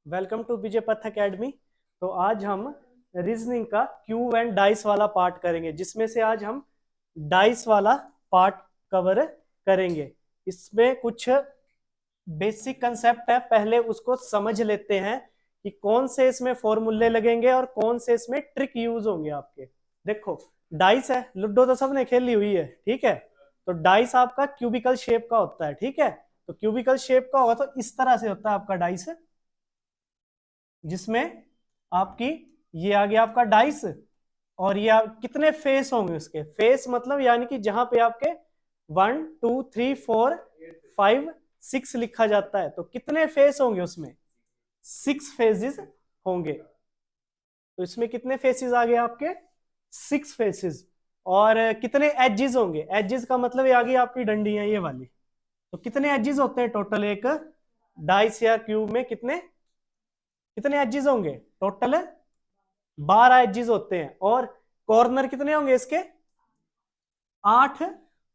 Welcome to विजय पथ academy. तो आज हम रीजनिंग का क्यू एंड डाइस वाला पार्ट करेंगे, जिसमें से आज हम डाइस वाला पार्ट कवर करेंगे। इसमें कुछ बेसिक कंसेप्ट है, पहले उसको समझ लेते हैं कि कौन से इसमें फॉर्मूले लगेंगे और कौन से इसमें ट्रिक यूज होंगे आपके। देखो, डाइस है, लूडो तो सबने खेली हुई है, ठीक है। तो डाइस आपका क्यूबिकल शेप का होता है, ठीक है। तो क्यूबिकल शेप का होगा तो इस तरह से होता है आपका डाइस, जिसमें आपकी ये आ गया आपका डाइस। और ये कितने फेस होंगे उसके, फेस मतलब यानी कि जहां पे आपके 1 2 3 4 5 6 लिखा जाता है, तो कितने फेस होंगे उसमें, 6 फेजेस होंगे। तो इसमें कितने फेसेस आ गए आपके, 6 फेसेस। और कितने एजेस होंगे, एजेस का मतलब ये आ गई आपकी डंडियां ये वाली। तो कितने एजेस होते हैं टोटल एक डाइस या क्यूब में, कितने कितने एजेस होंगे टोटल, 12 एजेस होते हैं। और कॉर्नर कितने होंगे इसके, 8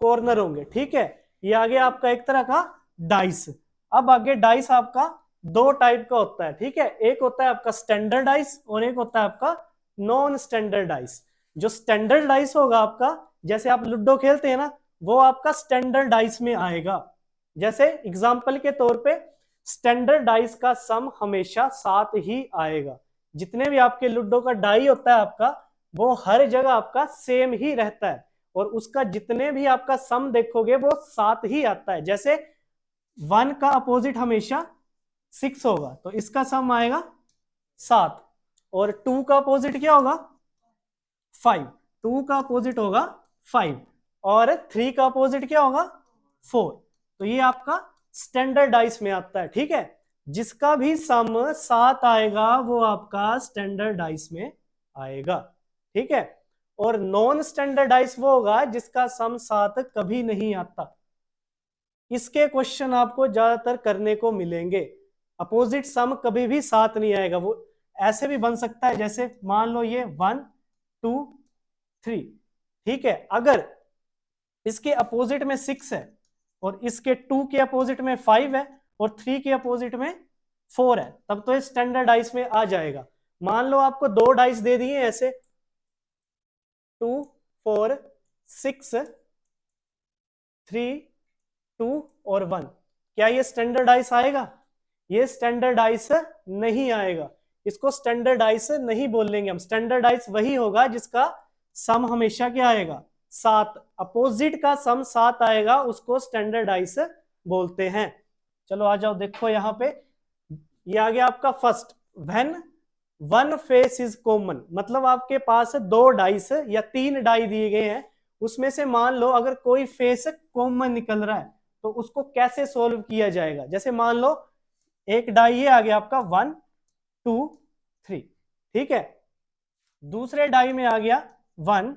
कॉर्नर होंगे, ठीक है। ये आगे आपका एक तरह का डाइस। अब आगे डाइस आपका दो टाइप का होता है, ठीक है। एक होता है आपका स्टैंडर्ड डाइस और एक होता है आपका नॉन स्टैंडर्ड डाइस। जो स्टैंडर्ड डाइस होगा आपका, जैसे आप लूडो खेलते हैं ना, वो आपका स्टैंडर्ड डाइस में आएगा। जैसे एग्जांपल के तौर पे स्टैंडर्ड डाइस का सम हमेशा 7 ही आएगा। जितने भी आपके लूडो का डाई होता है आपका, वो हर जगह आपका सेम ही रहता है। और उसका जितने भी आपका सम देखोगे वो 7 ही आता है। जैसे 1 का अपोजिट हमेशा 6 होगा, तो इसका सम आएगा 7। और 2 का अपोजिट क्या होगा, 5। 2 का अपोजिट होगा 5। और 3 का अपोजिट क्या होगा, 4। तो ये आपका स्टैंडर्ड डाइस में आता है, ठीक है। जिसका भी सम 7 आएगा वो आपका स्टैंडर्ड डाइस में आएगा, ठीक है। और नॉन स्टैंडर्ड डाइस वो होगा जिसका सम 7 कभी नहीं आता। इसके क्वेश्चन आपको ज्यादातर करने को मिलेंगे। अपोजिट सम कभी भी 7 नहीं आएगा। वो ऐसे भी बन सकता है, जैसे मान लो ये 1 2 3, ठीक है। अगर इसके अपोजिट में 6 है और इसके 2 के अपोजिट में 5 है और 3 के अपोजिट में 4 है, तब तो ये स्टैंडर्ड डाइस में आ जाएगा। मान लो आपको दो डाइस दे दिए ऐसे, 2 4 6 3 2 और 1, क्या ये स्टैंडर्ड डाइस आएगा, ये स्टैंडर्ड डाइस नहीं आएगा। इसको स्टैंडर्ड डाइस नहीं बोलेंगे हम। स्टैंडर्ड डाइस वही होगा जिसका सम हमेशा क्या आएगा, 7। अपोजिट का सम 7 आएगा, उसको स्टैंडर्ड डाइस बोलते हैं। चलो आ जाओ, देखो यहां पे ये आ गया आपका first, when one face is common. मतलब आपके पास दो डाइस या 3 डाई दिए गए हैं, उसमें से मान लो अगर कोई फेस कॉमन निकल रहा है, तो उसको कैसे सोल्व किया जाएगा। जैसे मान लो एक डाई ये आ गया आपका 1 2 3, ठीक है। दूसरे डाई में आ गया 1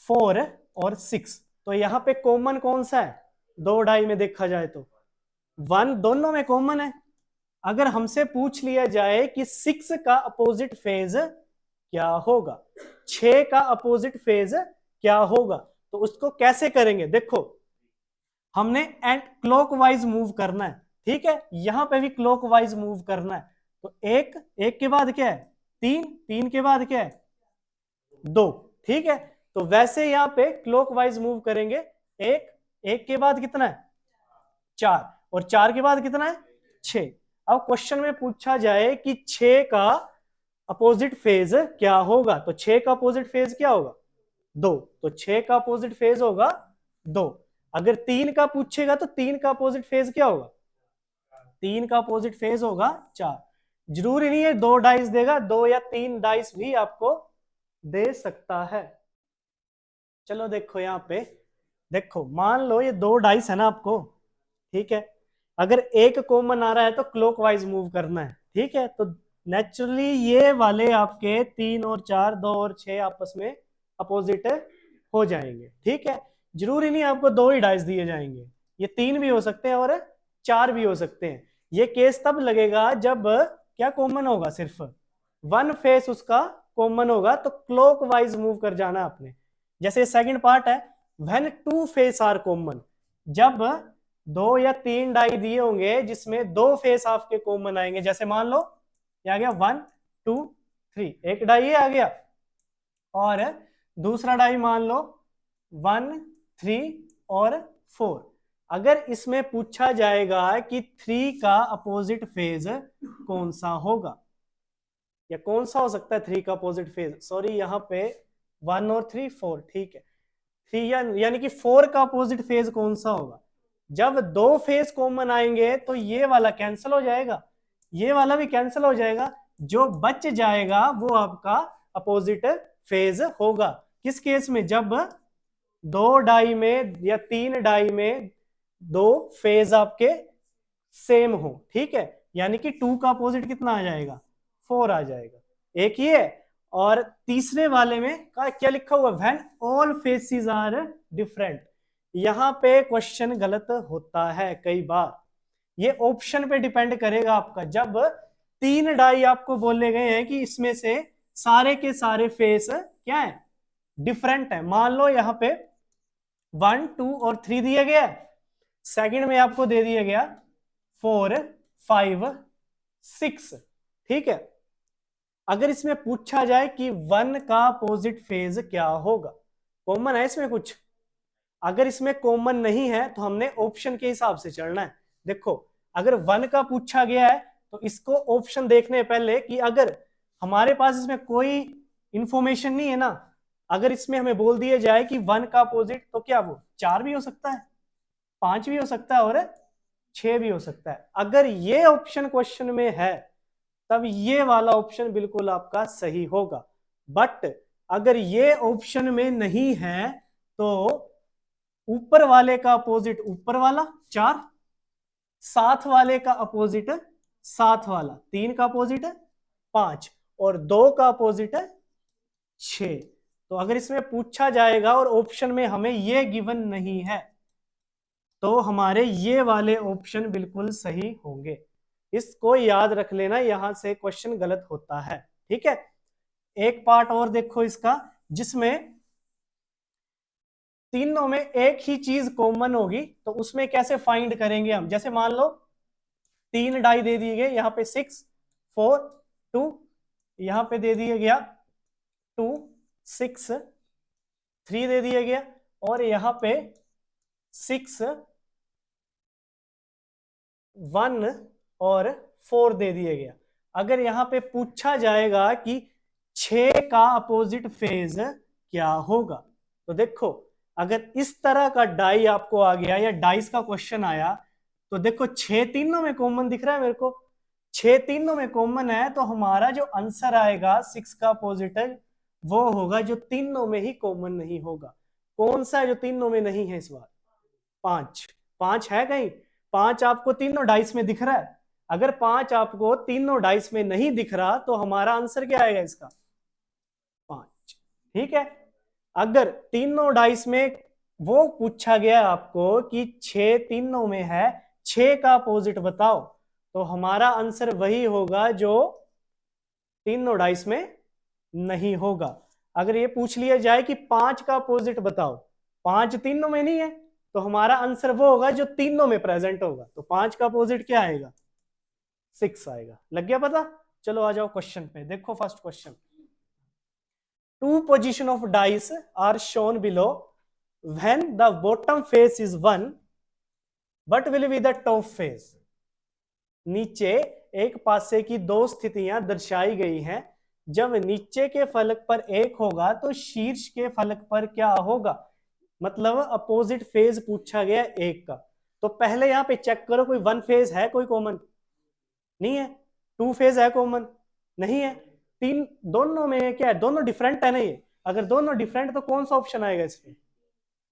4 और 6। तो यहां पे कॉमन कौन सा है, दो डाई में देखा जाए तो 1 दोनों में कॉमन है। अगर हमसे पूछ लिया जाए कि 6 का अपोजिट फेज क्या होगा, 6 का अपोजिट फेज क्या होगा, तो उसको कैसे करेंगे। देखो, हमने एंड क्लॉकवाइज मूव करना है, ठीक है। यहां पे भी क्लॉकवाइज मूव करना है। तो एक एक के बाद क्या है, 3, 3 के बाद क्या है, 2, ठीक है। तो वैसे यहां पे क्लॉकवाइज मूव करेंगे। एक एक के बाद कितना है, 4, और 4 के बाद कितना है, 6। अब क्वेश्चन में पूछा जाए कि 6 का अपोजिट फेज क्या होगा, तो 6 का अपोजिट फेज क्या होगा, 2। तो 6 का अपोजिट फेज होगा 2। अगर 3 का पूछेगा तो 3 का अपोजिट फेज क्या होगा, 3 का अपोजिट फेज होगा 4। जरूरी नहीं है 2 डाइस देगा, 2 या 3 डाइस भी आपको दे सकता है। चलो देखो यहां पे, देखो मान लो ये 2 डाइस है ना आपको, ठीक है। अगर एक कॉमन आ रहा है तो क्लॉकवाइज मूव करना है, ठीक है। तो नेचुरली ये वाले आपके 3 और 4, 2 और 6 आपस में अपोजिट हो जाएंगे, ठीक है। जरूरी नहीं आपको 2 ही डाइस दिए जाएंगे, ये 3 भी हो सकते हैं और 4 भी हो सकते हैं। ये केस तब लगेगा जब क्या कॉमन होगा, सिर्फ 1 फेस उसका कॉमन होगा, तो क्लॉकवाइज मूव कर जाना आपने। जैसे सेकंड पार्ट है, व्हेन 2 फेस आर कॉमन। जब 2 या 3 डाई दिए होंगे जिसमें 2 फेस आपके कॉमन आएंगे, जैसे मान लो ये आ गया 1 2 3, एक डाई ये आ गया, और दूसरा डाई मान लो 1 3 और 4। अगर इसमें पूछा जाएगा कि 3 का अपोजिट फेज कौन सा होगा, या कौन सा हो सकता है 3 का अपोजिट फेज, सॉरी यहाँ पे 1 और 3 4, ठीक है 3 यानी कि 4 का अपोजिट फेज कौन सा होगा। जब 2 फेज कॉमन आएंगे तो ये वाला कैंसिल हो जाएगा, ये वाला भी कैंसिल हो जाएगा, जो बच जाएगा वो आपका अपोजिट फेज होगा। किस केस में, जब 2 डाई में या 3 डाई में 2 फेज आपके सेम हो, ठीक है, यानी कि 2 का अपोजिट कितना आ जाएगा 4 आ जाएगा, एक ही है। और तीसरे वाले में क्या लिखा हुआ, when all faces are different. यहां पे क्वेश्चन गलत होता है कई बार, ये ऑप्शन पे डिपेंड करेगा आपका। जब 3 डाई आपको बोले गए हैं कि इसमें से सारे के सारे फेस क्या है, डिफरेंट है, मान लो यहां पे 1 2 और 3 दिया गया, सेकंड में आपको दे दिया गया 4 5 6, ठीक है। अगर इसमें पूछा जाए कि 1 का अपोजिट फेज क्या होगा, कॉमन है इसमें कुछ, अगर इसमें कॉमन नहीं है तो हमने ऑप्शन के हिसाब से चलना है। देखो अगर 1 का पूछा गया है तो इसको ऑप्शन देखने पहले कि अगर हमारे पास इसमें कोई इंफॉर्मेशन नहीं है ना, अगर इसमें हमें बोल दिया जाए कि 1 का अपोजिट, तो क्या वो 4 भी हो सकता है, 5 भी हो सकता है और 6 भी हो सकता है। अगर ये ऑप्शन क्वेश्चन में है तब ये वाला ऑप्शन बिल्कुल आपका सही होगा। बट अगर ये ऑप्शन में नहीं है तो ऊपर वाले का अपोजिट ऊपर वाला 4, साथ वाले का अपोजिट साथ वाला, 3 का अपोजिट 5 और 2 का अपोजिट 6। तो अगर इसमें पूछा जाएगा और ऑप्शन में हमें ये गिवन नहीं है तो हमारे ये वाले ऑप्शन बिल्कुल सही होंगे। इसको याद रख लेना, यहां से क्वेश्चन गलत होता है, ठीक है। एक पार्ट और देखो इसका, जिसमें तीनों में एक ही चीज कॉमन होगी, तो उसमें कैसे फाइंड करेंगे हम। जैसे मान लो 3 डाई दे दिए गए, यहां पे 6 4 2, यहां पे दे दिया गया 2 6 3 दे दिया गया, और यहां पे 6 1 और 4 दे दिया गया। अगर यहां पे पूछा जाएगा कि 6 का अपोजिट फेज क्या होगा, तो देखो अगर इस तरह का डाई आपको आ गया या डाइस का क्वेश्चन आया, तो देखो 6 तीनों में कॉमन दिख रहा है मेरे को, 6 तीनों में कॉमन है, तो हमारा जो आंसर आएगा 6 का अपोजिट वो होगा जो तीनों में ही कॉमन नहीं होगा। कौन सा है जो तीनों में नहीं है इस बार, 5। 5 है कहीं, 5 आपको तीनों डाइस में दिख रहा है। अगर 5 आपको तीनों डाइस में नहीं दिख रहा तो हमारा आंसर क्या आएगा इसका, 5, ठीक है। अगर तीनों डाइस में वो पूछा गया आपको कि 6 तीनों में है, 6 का अपोजिट बताओ, तो हमारा आंसर वही होगा जो तीनों डाइस में नहीं होगा। अगर ये पूछ लिया जाए कि 5 का अपोजिट बताओ, 5 तीनों में नहीं है, तो हमारा आंसर वो होगा जो तीनों में प्रेजेंट होगा, तो 5 का अपोजिट क्या आएगा 6 आएगा। लग गया पता। चलो आ जाओ क्वेश्चन पे, देखो first question, 2 position of dice are shown below when the bottom face is 1 but will be the top face। नीचे एक पासे की 2 स्थितियां दर्शाई गई हैं, जब नीचे के फलक पर 1 होगा तो शीर्ष के फलक पर क्या होगा, मतलब अपोजिट फेज पूछा गया 1 का। तो पहले यहां पे चेक करो कोई 1 फेज है, कोई कॉमन नहीं है, 2 फेज है कॉमन नहीं है, 3 दोनों में क्या है, दोनों डिफरेंट है ना ये। अगर दोनों डिफरेंट तो कौन सा ऑप्शन आएगा इसमें,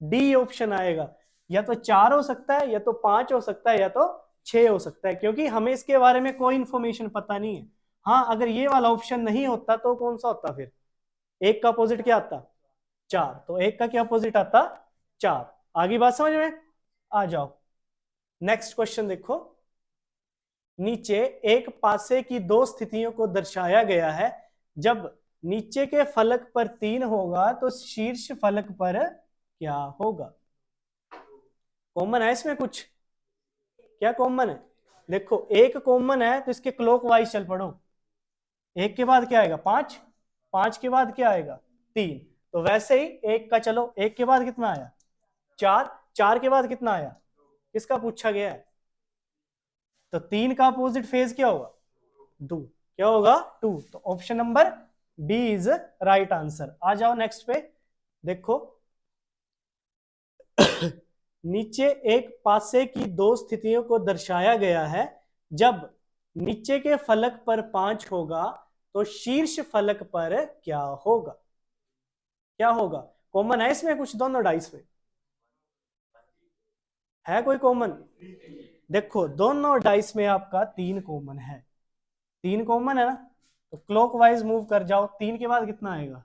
डी ऑप्शन आएगा। या तो 4 हो सकता है, या तो 5 हो सकता है, या तो 6 हो सकता है, क्योंकि हमें इसके बारे में कोई इंफॉर्मेशन पता नहीं है। हाँ अगर ये वाला ऑप्शन नहीं होता तो कौन सा होता, फिर 1 का अपोजिट क्या आता 4, तो 1 का क्या अपोजिट आता 4। आगे बात समझ में। आ जाओ नेक्स्ट क्वेश्चन देखो, नीचे एक पासे की 2 स्थितियों को दर्शाया गया है, जब नीचे के फलक पर 3 होगा तो शीर्ष फलक पर क्या होगा। कॉमन है इसमें कुछ, क्या कॉमन है? देखो एक कॉमन है तो इसके क्लॉकवाइज चल पड़ो। एक के बाद क्या आएगा? 5, 5 के बाद क्या आएगा? 3। तो वैसे ही एक का चलो, एक के बाद कितना आया? 4, 4 के बाद कितना आया? किसका पूछा गया है? तो 3 का अपोजिट फेज क्या होगा? 2। क्या होगा? 2। तो option number B is right answer. आ जाओ नेक्स्ट पे। देखो नीचे एक पासे की दो स्थितियों को दर्शाया गया है। जब नीचे के फलक पर 5 होगा तो शीर्ष फलक पर क्या होगा? क्या होगा? कॉमन है इसमें कुछ दोनों डाइस में? है कोई कॉमन? देखो दोनों डाइस में आपका 3 कॉमन है। 3 कॉमन है ना, तो क्लॉकवाइज मूव कर जाओ। 3 के बाद कितना आएगा?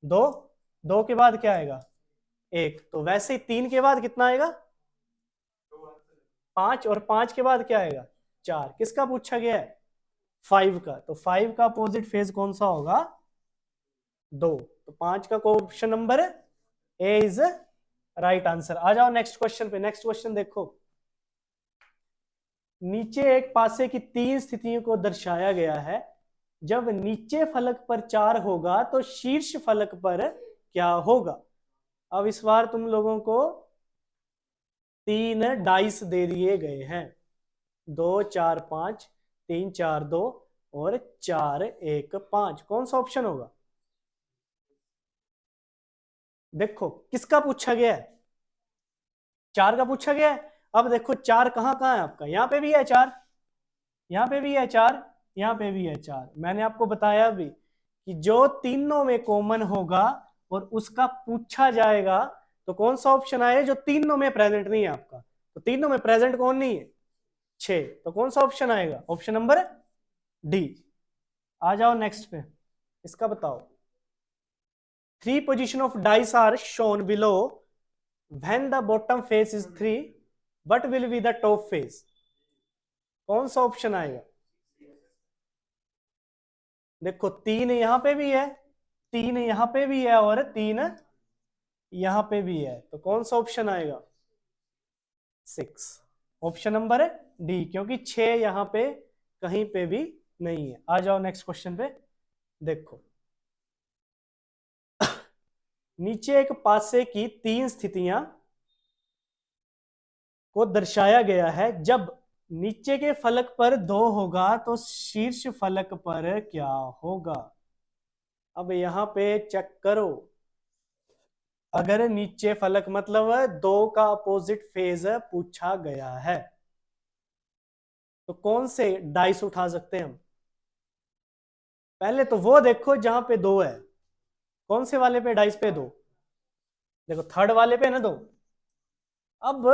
2। 2 के बाद क्या आएगा? 1। तो वैसे ही 3 के बाद कितना आएगा? 5। और 5 के बाद क्या आएगा? 4। किसका पूछा गया है? 5 का। तो 5 का अपोजिट फेज कौन सा होगा? 2। तो 5 का option number A is right answer. आ जाओ नेक्स्ट क्वेश्चन पे। नेक्स्ट क्वेश्चन देखो, नीचे एक पासे की 3 स्थितियों को दर्शाया गया है। जब नीचे फलक पर 4 होगा तो शीर्ष फलक पर क्या होगा? अब इस बार तुम लोगों को 3 डाइस दे दिए गए हैं। 2 4 5, 3 4 2 और 4 1 5। कौन सा ऑप्शन होगा? देखो किसका पूछा गया है? 4 का पूछा गया है। अब देखो 4 कहाँ कहाँ है आपका? यहाँ पे भी है 4, यहाँ पे भी है 4, यहाँ पे भी है 4। मैंने आपको बताया भी कि जो तीनों में कॉमन होगा और उसका पूछा जाएगा तो कौन सा ऑप्शन आए जो तीनों में प्रेजेंट नहीं है आपका? तो तीनों में प्रेजेंट कौन नहीं है? 6। तो कौन सा ऑप्शन आएगा? Option number D. आ जाओ नेक्स्ट पे, इसका बताओ। 3 position of dice are shown below when the bottom face is 3, what will be the top face? कौन सा ऑप्शन आएगा? देखो 3 यहां पे भी है, 3 यहां पे भी है और 3 यहां पे भी है। तो कौन सा ऑप्शन आएगा? 6। ऑप्शन नंबर डी, क्योंकि 6 यहां पे कहीं पे भी नहीं है। आ जाओ नेक्स्ट क्वेश्चन पे। देखो नीचे एक पासे की 3 स्थितियां को दर्शाया गया है। जब नीचे के फलक पर 2 होगा तो शीर्ष फलक पर क्या होगा? अब यहां पे चेक करो, अगर नीचे फलक मतलब 2 का अपोजिट फेज पूछा गया है तो कौन से डाइस उठा सकते हैं हम? पहले तो वो देखो जहां पे 2 है। कौन से वाले पे डाइस पे 2? देखो थर्ड वाले पे है ना 2। अब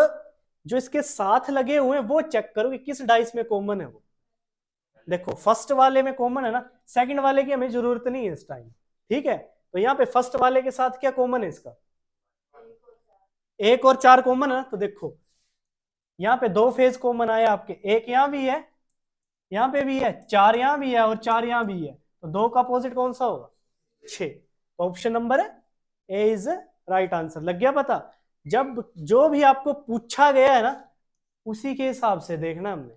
जो इसके साथ लगे हुए हैं वो चेक करो कि किस डाइस में कॉमन है वो। देखो फर्स्ट वाले में कॉमन है ना, सेकंड वाले की हमें जरूरत नहीं है इस टाइम। ठीक है, तो यहाँ पे फर्स्ट वाले के साथ क्या कॉमन है इसका? 1 और 4 कॉमन है ना। तो देखो यहाँ पे 2 फेज कॉमन आए आपके, 1 यहाँ भी है, यहाँ पे भी है, 4 यहाँ भी है और 4 यहाँ भी है। तो 2 का अपोजिट कौन सा होगा? 6। तो option number A is right answer. लग गया पता? जब जो भी आपको पूछा गया है ना उसी के हिसाब से देखना हमने।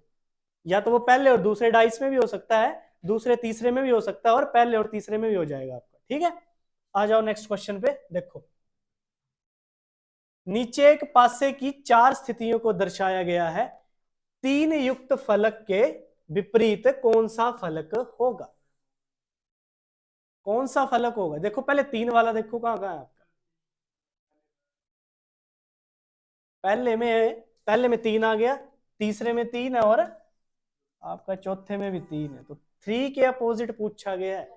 या तो वो पहले और दूसरे डाइस में भी हो सकता है, दूसरे तीसरे में भी हो सकता है और पहले और तीसरे में भी हो जाएगा आपका। ठीक है, आ जाओ नेक्स्ट क्वेश्चन पे। देखो नीचे एक पासे की 4 स्थितियों को दर्शाया गया है। 3 युक्त फलक के विपरीत कौन सा फलक होगा? कौन सा फलक होगा? देखो पहले 3 वाला देखो कहां कहां है आपका। पहले में 3 आ गया, तीसरे में 3 है और आपका चौथे में भी 3 है। तो 3 के अपोजिट पूछा गया है।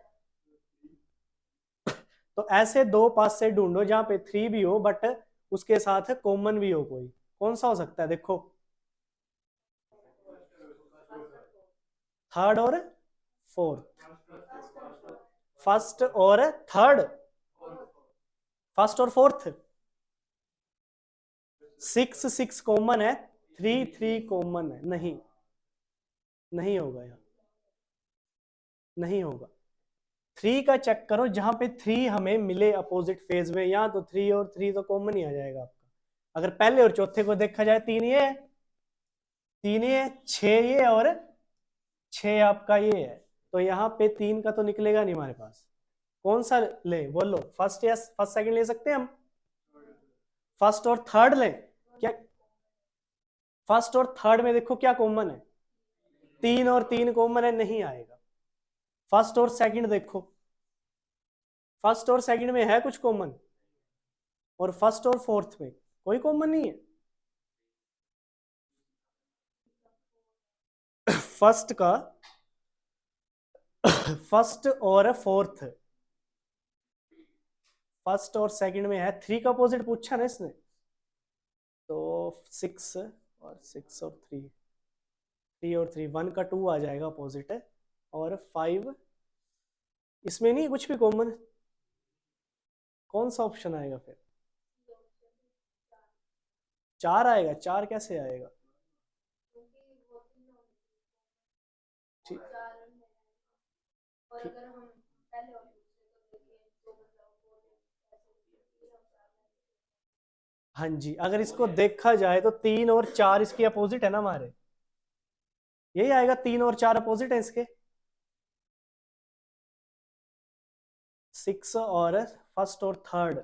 तो ऐसे 2 पास से ढूंढो जहां पे 3 भी हो बट उसके साथ कॉमन भी हो कोई। कौन सा हो सकता है? देखो थर्ड और फोर्थ, फर्स्ट और थर्ड, फर्स्ट और फोर्थ। 6 6 कॉमन है, 3 3 कॉमन है। नहीं, नहीं होगा यार, नहीं होगा। 3 का चेक करो जहां पे 3 हमें मिले अपोजिट फेज में। यहाँ तो 3 और 3 तो कॉमन ही आ जाएगा आपका। अगर पहले और चौथे को देखा जाए 3 ये है, 3 ये 6 ये और 6 आपका ये है, तो यहाँ पे 3 का तो निकलेगा नहीं हमारे पास। कौन सा ले बोलो, फर्स्ट या फर्स्ट सेकंड ले सकते हैं हम? फर्स्ट और थर्ड ले क्या? फर्स्ट और थर्ड में देखो क्या कॉमन है, 3 और 3 कॉमन है, नहीं आएगा। फर्स्ट और सेकंड देखो, फर्स्ट और सेकंड में है कुछ कॉमन, और फर्स्ट और फोर्थ में कोई कॉमन नहीं है। फर्स्ट का फर्स्ट और फोर्थ, फर्स्ट और सेकंड में है, 3 का अपोजिट पूछा ना इसने, तो 6 और 6 और 3, 3 और 3, 1 का 2 आ जाएगा अपोजिट है, और 5 इसमें नहीं कुछ भी कॉमन। कौन सा ऑप्शन आएगा फिर? 4 आएगा। 4 कैसे आएगा? ठीक, हाँ जी, अगर इसको देखा जाए तो 3 और 4 इसके अपोजिट है ना हमारे, यही आएगा, 3 और 4 अपोजिट है इसके। 6 और फर्स्ट और थर्ड,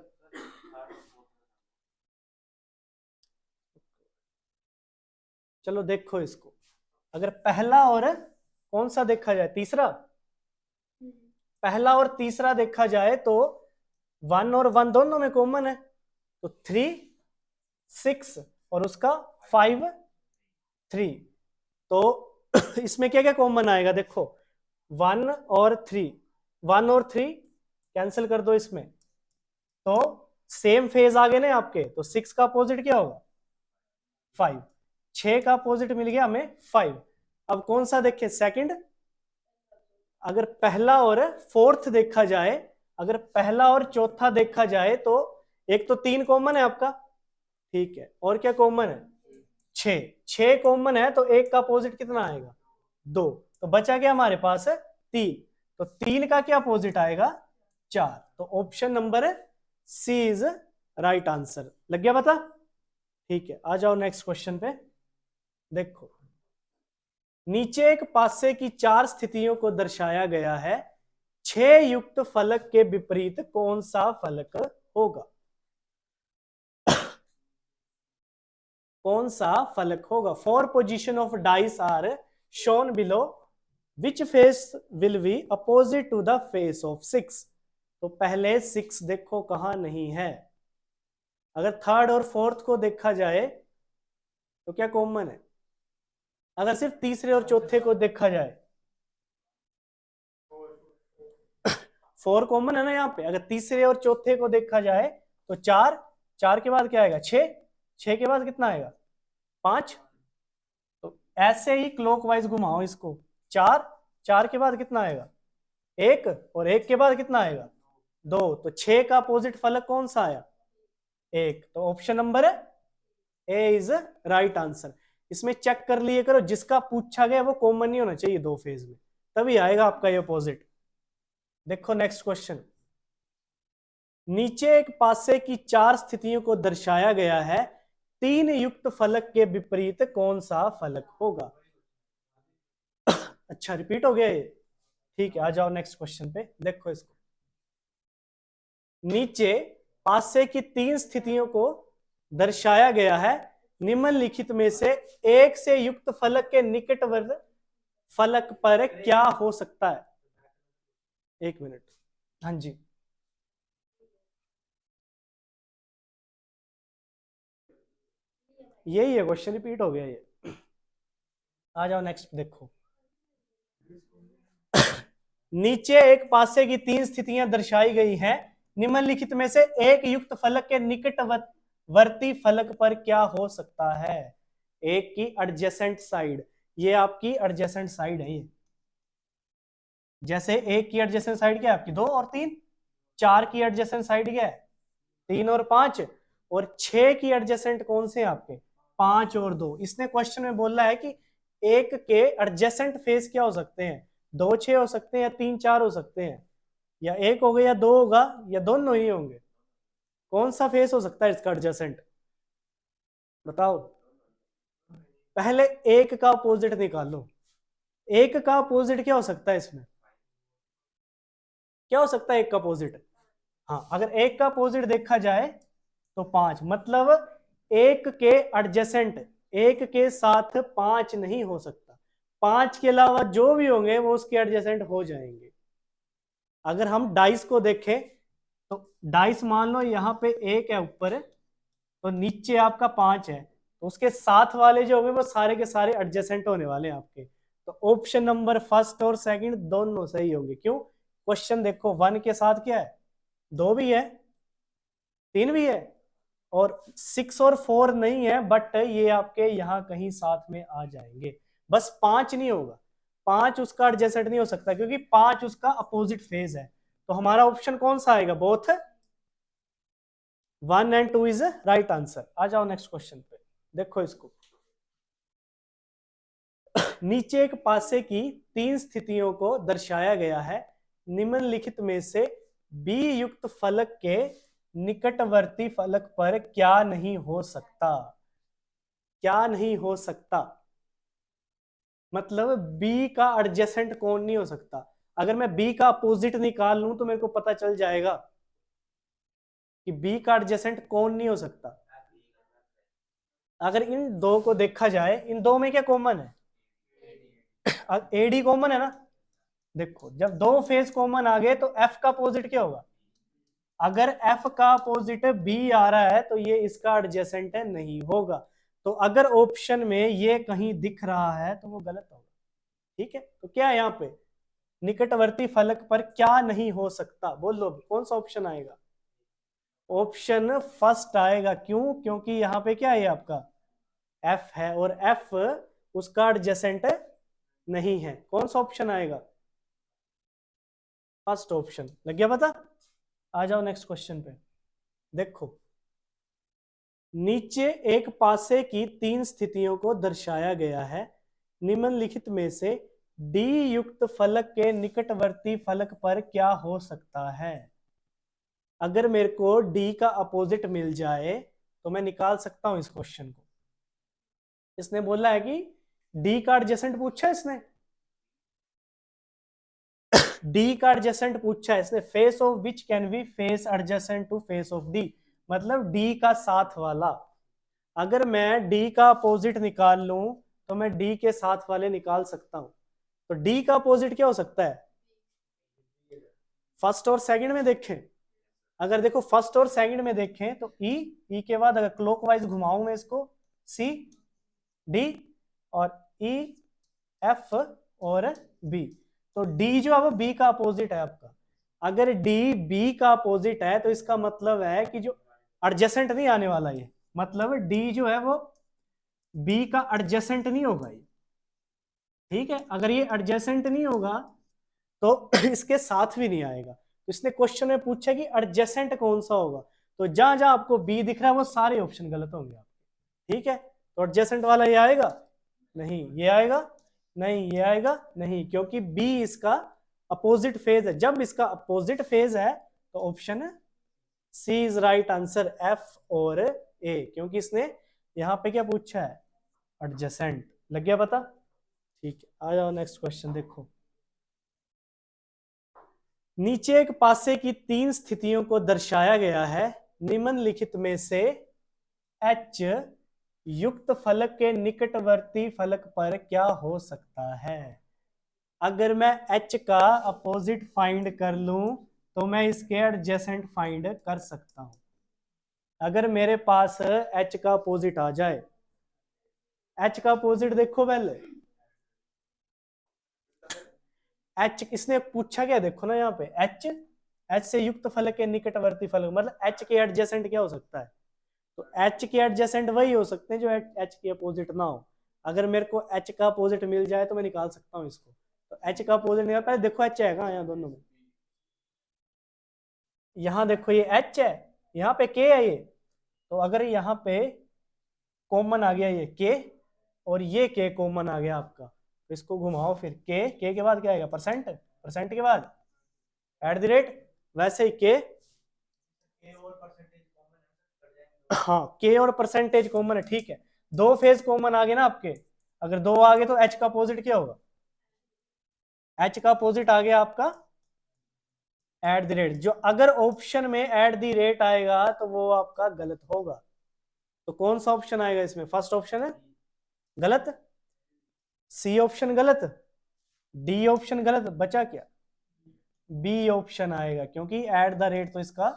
चलो देखो इसको, अगर पहला और कौन सा देखा जाए, तीसरा, पहला और तीसरा देखा जाए तो 1 और 1 दोनों में कॉमन है, तो 3 6 और उसका 5 3, तो इसमें क्या क्या कॉमन आएगा देखो, 1 और 3, 1 और 3 कैंसिल कर दो इसमें, तो सेम फेज आ गए ना आपके, तो 6 का अपोजिट क्या होगा? 5, 6 का अपोजिट मिल गया हमें 5। अब कौन सा देखें, सेकंड, अगर पहला और फोर्थ देखा जाए, अगर पहला और चौथा देखा जाए तो एक तो 3 कॉमन है आपका, ठीक है, और क्या कॉमन है? 6, 6 कॉमन है, तो एक का अपोजिट कितना आएगा? 2, तो बचा क्या हमारे पास है? 3, तो 3 का क्या अपोजिट आएगा? 4, तो option number C is right answer. लग गया पता? ठीक है, आ जाओ नेक्स्ट क्वेश्चन पे। देखो, नीचे एक पासे की 4 स्थितियों को दर्शाया गया है, 6 युक्त फलक के विपरीत कौन सा फलक होगा? कौन सा फलक होगा? 4 position of dice are shown below, which face will be opposite to the face of 6? तो पहले 6 देखो कहां नहीं है, अगर थर्ड और फोर्थ को देखा जाए तो क्या कॉमन है? अगर सिर्फ तीसरे और चौथे को देखा जाए, 4 कॉमन है ना यहाँ पे, अगर तीसरे और चौथे को देखा जाए तो 4, 4 के बाद क्या आएगा? 6, 6 के बाद कितना आएगा? 5, तो ऐसे ही क्लॉकवाइज घुमाओ इसको, 4, 4 के बाद कितना आएगा? 1, और 1 के बाद कितना आएगा? 2, तो 6 का अपोजिट फलक कौन सा आया? 1, तो option number A is right answer. इसमें चेक कर लिए करो, जिसका पूछा गया वो कॉमन नहीं होना चाहिए 2 फेज में, तभी आएगा आपका ये अपोजिट। देखो नेक्स्ट क्वेश्चन, नीचे एक पासे की 4 स्थितियों को दर्शाया गया है, 3 युक्त फलक के विपरीत कौन सा फलक होगा? अच्छा, रिपीट हो गया ये, ठीक है, आ जाओ नेक्स्ट क्वेश्चन पे। देखो इसको, नीचे पासे की 3 स्थितियों को दर्शाया गया है, निम्नलिखित में से एक से युक्त फलक के निकटवर्ती फलक पर क्या हो सकता है? 1 मिनट, हाँ जी, यही है क्वेश्चन, रिपीट हो गया ये। आ जाओ नेक्स्ट देखो, नीचे एक पासे की 3 स्थितियां दर्शाई गई हैं, निम्नलिखित में से एक युक्त फलक के निकटवर्ती फलक पर क्या हो सकता है? एक की एडजेसेंट साइड, ये आपकी एडजेसेंट साइड है ये, जैसे एक की एडजेसेंट साइड क्या है आपकी? 2 और 3, 4 की एडजेसेंट साइड क्या है? 3 और 5, और 6 की एडजेसेंट कौन से हैं आपके? 5 और 2। इसने क्वेश्चन में बोला है कि एक के एडजेसेंट फेस क्या हो सकते हैं? 2 6 हो सकते हैं, या 3 4 हो सकते हैं, या एक होगा, या 2 होगा, या दोनों ही होंगे। कौन सा फेस हो सकता है इसका एडजेसेंट? बताओ। पहले एक का अपोजिट निकालो। एक का अपोजिट क्या हो सकता है इसमें, क्या हो सकता है एक का अपोजिट? हाँ, अगर एक का अपोजिट देखा जाए तो 5, मतलब एक के एडजेसेंट, एक के साथ 5 नहीं हो सकता, 5 के अलावा जो भी होंगे वो उसके एडजेसेंट हो जाएंगे। अगर हम डाइस को देखें तो डाइस मान लो यहाँ पे एक है ऊपर, तो नीचे आपका 5 है, तो उसके साथ वाले जो होंगे वो सारे के सारे एडजेसेंट होने वाले हैं आपके। तो ऑप्शन नंबर फर्स्ट और सेकंड दोनों सही होंगे। क्यों? क्वेश्चन देखो, 1 के साथ क्या है, 2 भी है, 3 भी है, और 6 और 4 नहीं है, बट ये आपके यहाँ कहीं साथ में आ जाएंगे। बस 5 नहीं होगा, 5 उसका एडजेसेंट नहीं हो सकता क्योंकि 5 उसका अपोजिट फेज है। तो हमारा ऑप्शन कौन सा आएगा? Both 1 and 2 is right answer. आ जाओ नेक्स्ट क्वेश्चन पे, देखो इसको। नीचे एक पासे की 3 स्थितियों को दर्शाया गया है, निम्नलिखित में से बी युक्त फलक के निकटवर्ती फलक पर क्या नहीं हो सकता? क्या नहीं हो सकता मतलब बी का एडजेसेंट कौन नहीं हो सकता? अगर मैं बी का अपोजिट निकाल लूं तो मेरे को पता चल जाएगा कि बी का एडजेसेंट कौन नहीं हो सकता। अगर इन दो को देखा जाए, इन दो में क्या कॉमन है? एडी कॉमन है ना। देखो, जब दो फेज कॉमन आ गए तो एफ का अपोजिट क्या होगा? अगर एफ का अपोजिट बी आ रहा है तो ये इसका एडजेसेंट है, नहीं होगा। तो अगर ऑप्शन में ये कहीं दिख रहा है तो वो गलत होगा। ठीक है, तो क्या है यहाँ पे? निकटवर्ती फलक पर क्या नहीं हो सकता? बोलो कौन सा ऑप्शन आएगा? ऑप्शन फर्स्ट आएगा। क्यों? क्योंकि यहाँ पे क्या है आपका एफ है, और एफ उसका एडजेसेंट नहीं है। कौन सा ऑप्शन आएगा? First option. लग गया पता? आ जाओ नेक्स्ट क्वेश्चन पे, देखो। नीचे एक पासे की 3 स्थितियों को दर्शाया गया है, निम्नलिखित में से डी युक्त फलक के निकटवर्ती फलक पर क्या हो सकता है? अगर मेरे को डी का अपोजिट मिल जाए तो मैं निकाल सकता हूं इस क्वेश्चन को। इसने बोला है कि डी का एडजेसेंट पूछा है इसने, डी का एडजेसेंट पूछा है इसने, face of which can be face adjacent to face of D, मतलब डी का साथ वाला। अगर मैं डी का अपोजिट निकाल लूं तो मैं डी के साथ वाले निकाल सकता हूं। तो डी का अपोजिट क्या हो सकता है? फर्स्ट और सेकंड में देखें, अगर देखो फर्स्ट और सेकंड में देखें तो ई, ई के बाद अगर क्लॉकवाइज घुमाऊं मैं इसको, सी, डी, और ई, एफ और बी। तो डी जो है वो बी का अपोजिट है आपका। अगर डी बी का अपोजिट है तो इसका मतलब है कि जो एडजेसेंट नहीं आने वाला, ये मतलब डी जो है वो बी का एडजेसेंट नहीं होगा ये। ठीक है, अगर ये एडजेसेंट नहीं होगा तो इसके साथ भी नहीं आएगा। तो इसने क्वेश्चन में पूछा कि एडजेसेंट कौन सा होगा, तो जहां जहां आपको बी दिख रहा है वो सारे ऑप्शन गलत होंगे आपके। ठीक है, तो एडजेसेंट वाला ये आएगा नहीं, ये आएगा नहीं, ये आएगा नहीं, क्योंकि बी इसका अपोजिट फेज है। जब इसका अपोजिट फेज है तो option C is right answer, F और ए, क्योंकि इसने यहां पे क्या पूछा है? एडजेसेंट। लग गया पता? ठीक है, आ जाओ नेक्स्ट क्वेश्चन, देखो। नीचे एक पासे की 3 स्थितियों को दर्शाया गया है, निम्नलिखित में से एच युक्त फलक के निकटवर्ती फलक पर क्या हो सकता है? अगर मैं एच का अपोजिट फाइंड कर लूं तो मैं इसके एडजेसेंट फाइंड कर सकता हूं। अगर मेरे पास एच का अपोजिट आ जाए, एच का अपोजिट देखो पहले, एच किसने पूछा क्या? देखो ना यहाँ पे एच, एच से युक्त फलक के निकटवर्ती फलक, मतलब एच के एडजेसेंट क्या हो सकता है? तो एच के एडजेसेंट वही हो सकते हैं जो एच के अपोजिट ना हो। अगर मेरे को एच का अपोजिट मिल जाए तो मैं निकाल सकता हूँ इसको। तो एच का अपोजिट निकाल, पहले देखो एच है कहाँ यहाँ दोनों में। यहाँ देखो ये एच है, यहाँ पे के है ये। तो अगर यहाँ पे कॉमन आ गया ये के, और ये के कॉमन आ गया आपका, तो इसको घुमाओ फिर, के बाद क्या आएगा? परसेंट, परसेंट के बाद एट द रेट, वैसे ही के, हाँ के और परसेंटेज कॉमन है, ठीक है। दो फेज कॉमन आ गए ना आपके, अगर दो आ गए तो एच का अपोजिट क्या होगा, एच का अपोजिट आ गया आपका एट द रेट। जो अगर ऑप्शन में एट द रेट आएगा तो वो आपका गलत होगा। तो कौन सा ऑप्शन आएगा इसमें, फर्स्ट ऑप्शन है गलत, सी ऑप्शन गलत, डी ऑप्शन गलत, बचा क्या, बी ऑप्शन आएगा, क्योंकि एट द रेट तो इसका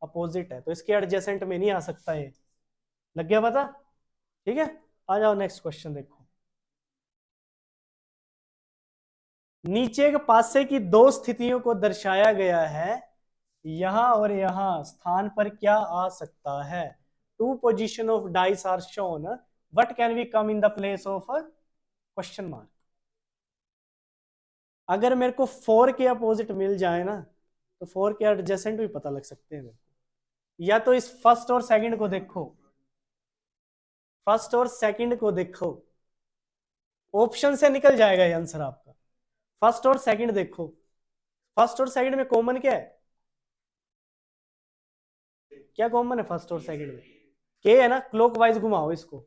अपोजिट है, तो इसके एडजेसेंट में नहीं आ सकता ये। लग गया पता, ठीक है। आ जाओ नेक्स्ट क्वेश्चन देखो। नीचे के पासे की दो स्थितियों को दर्शाया गया है, यहां और यहां स्थान पर क्या आ सकता है। Two position of dice are shown, what can we come in the place of question mark. अगर मेरे को 4 के अपोजिट मिल जाए ना, तो 4 के एडजेसेंट भी पता लग सकते हैं मेरे को। या तो इस फर्स्ट और सेकंड को देखो, फर्स्ट और सेकंड को देखो, ऑप्शन से निकल जाएगा ये आंसर आपका। फर्स्ट और सेकंड देखो, फर्स्ट और सेकंड में कॉमन क्या है, क्या कॉमन है फर्स्ट और सेकंड में, के है ना, क्लॉकवाइज घुमाओ इसको,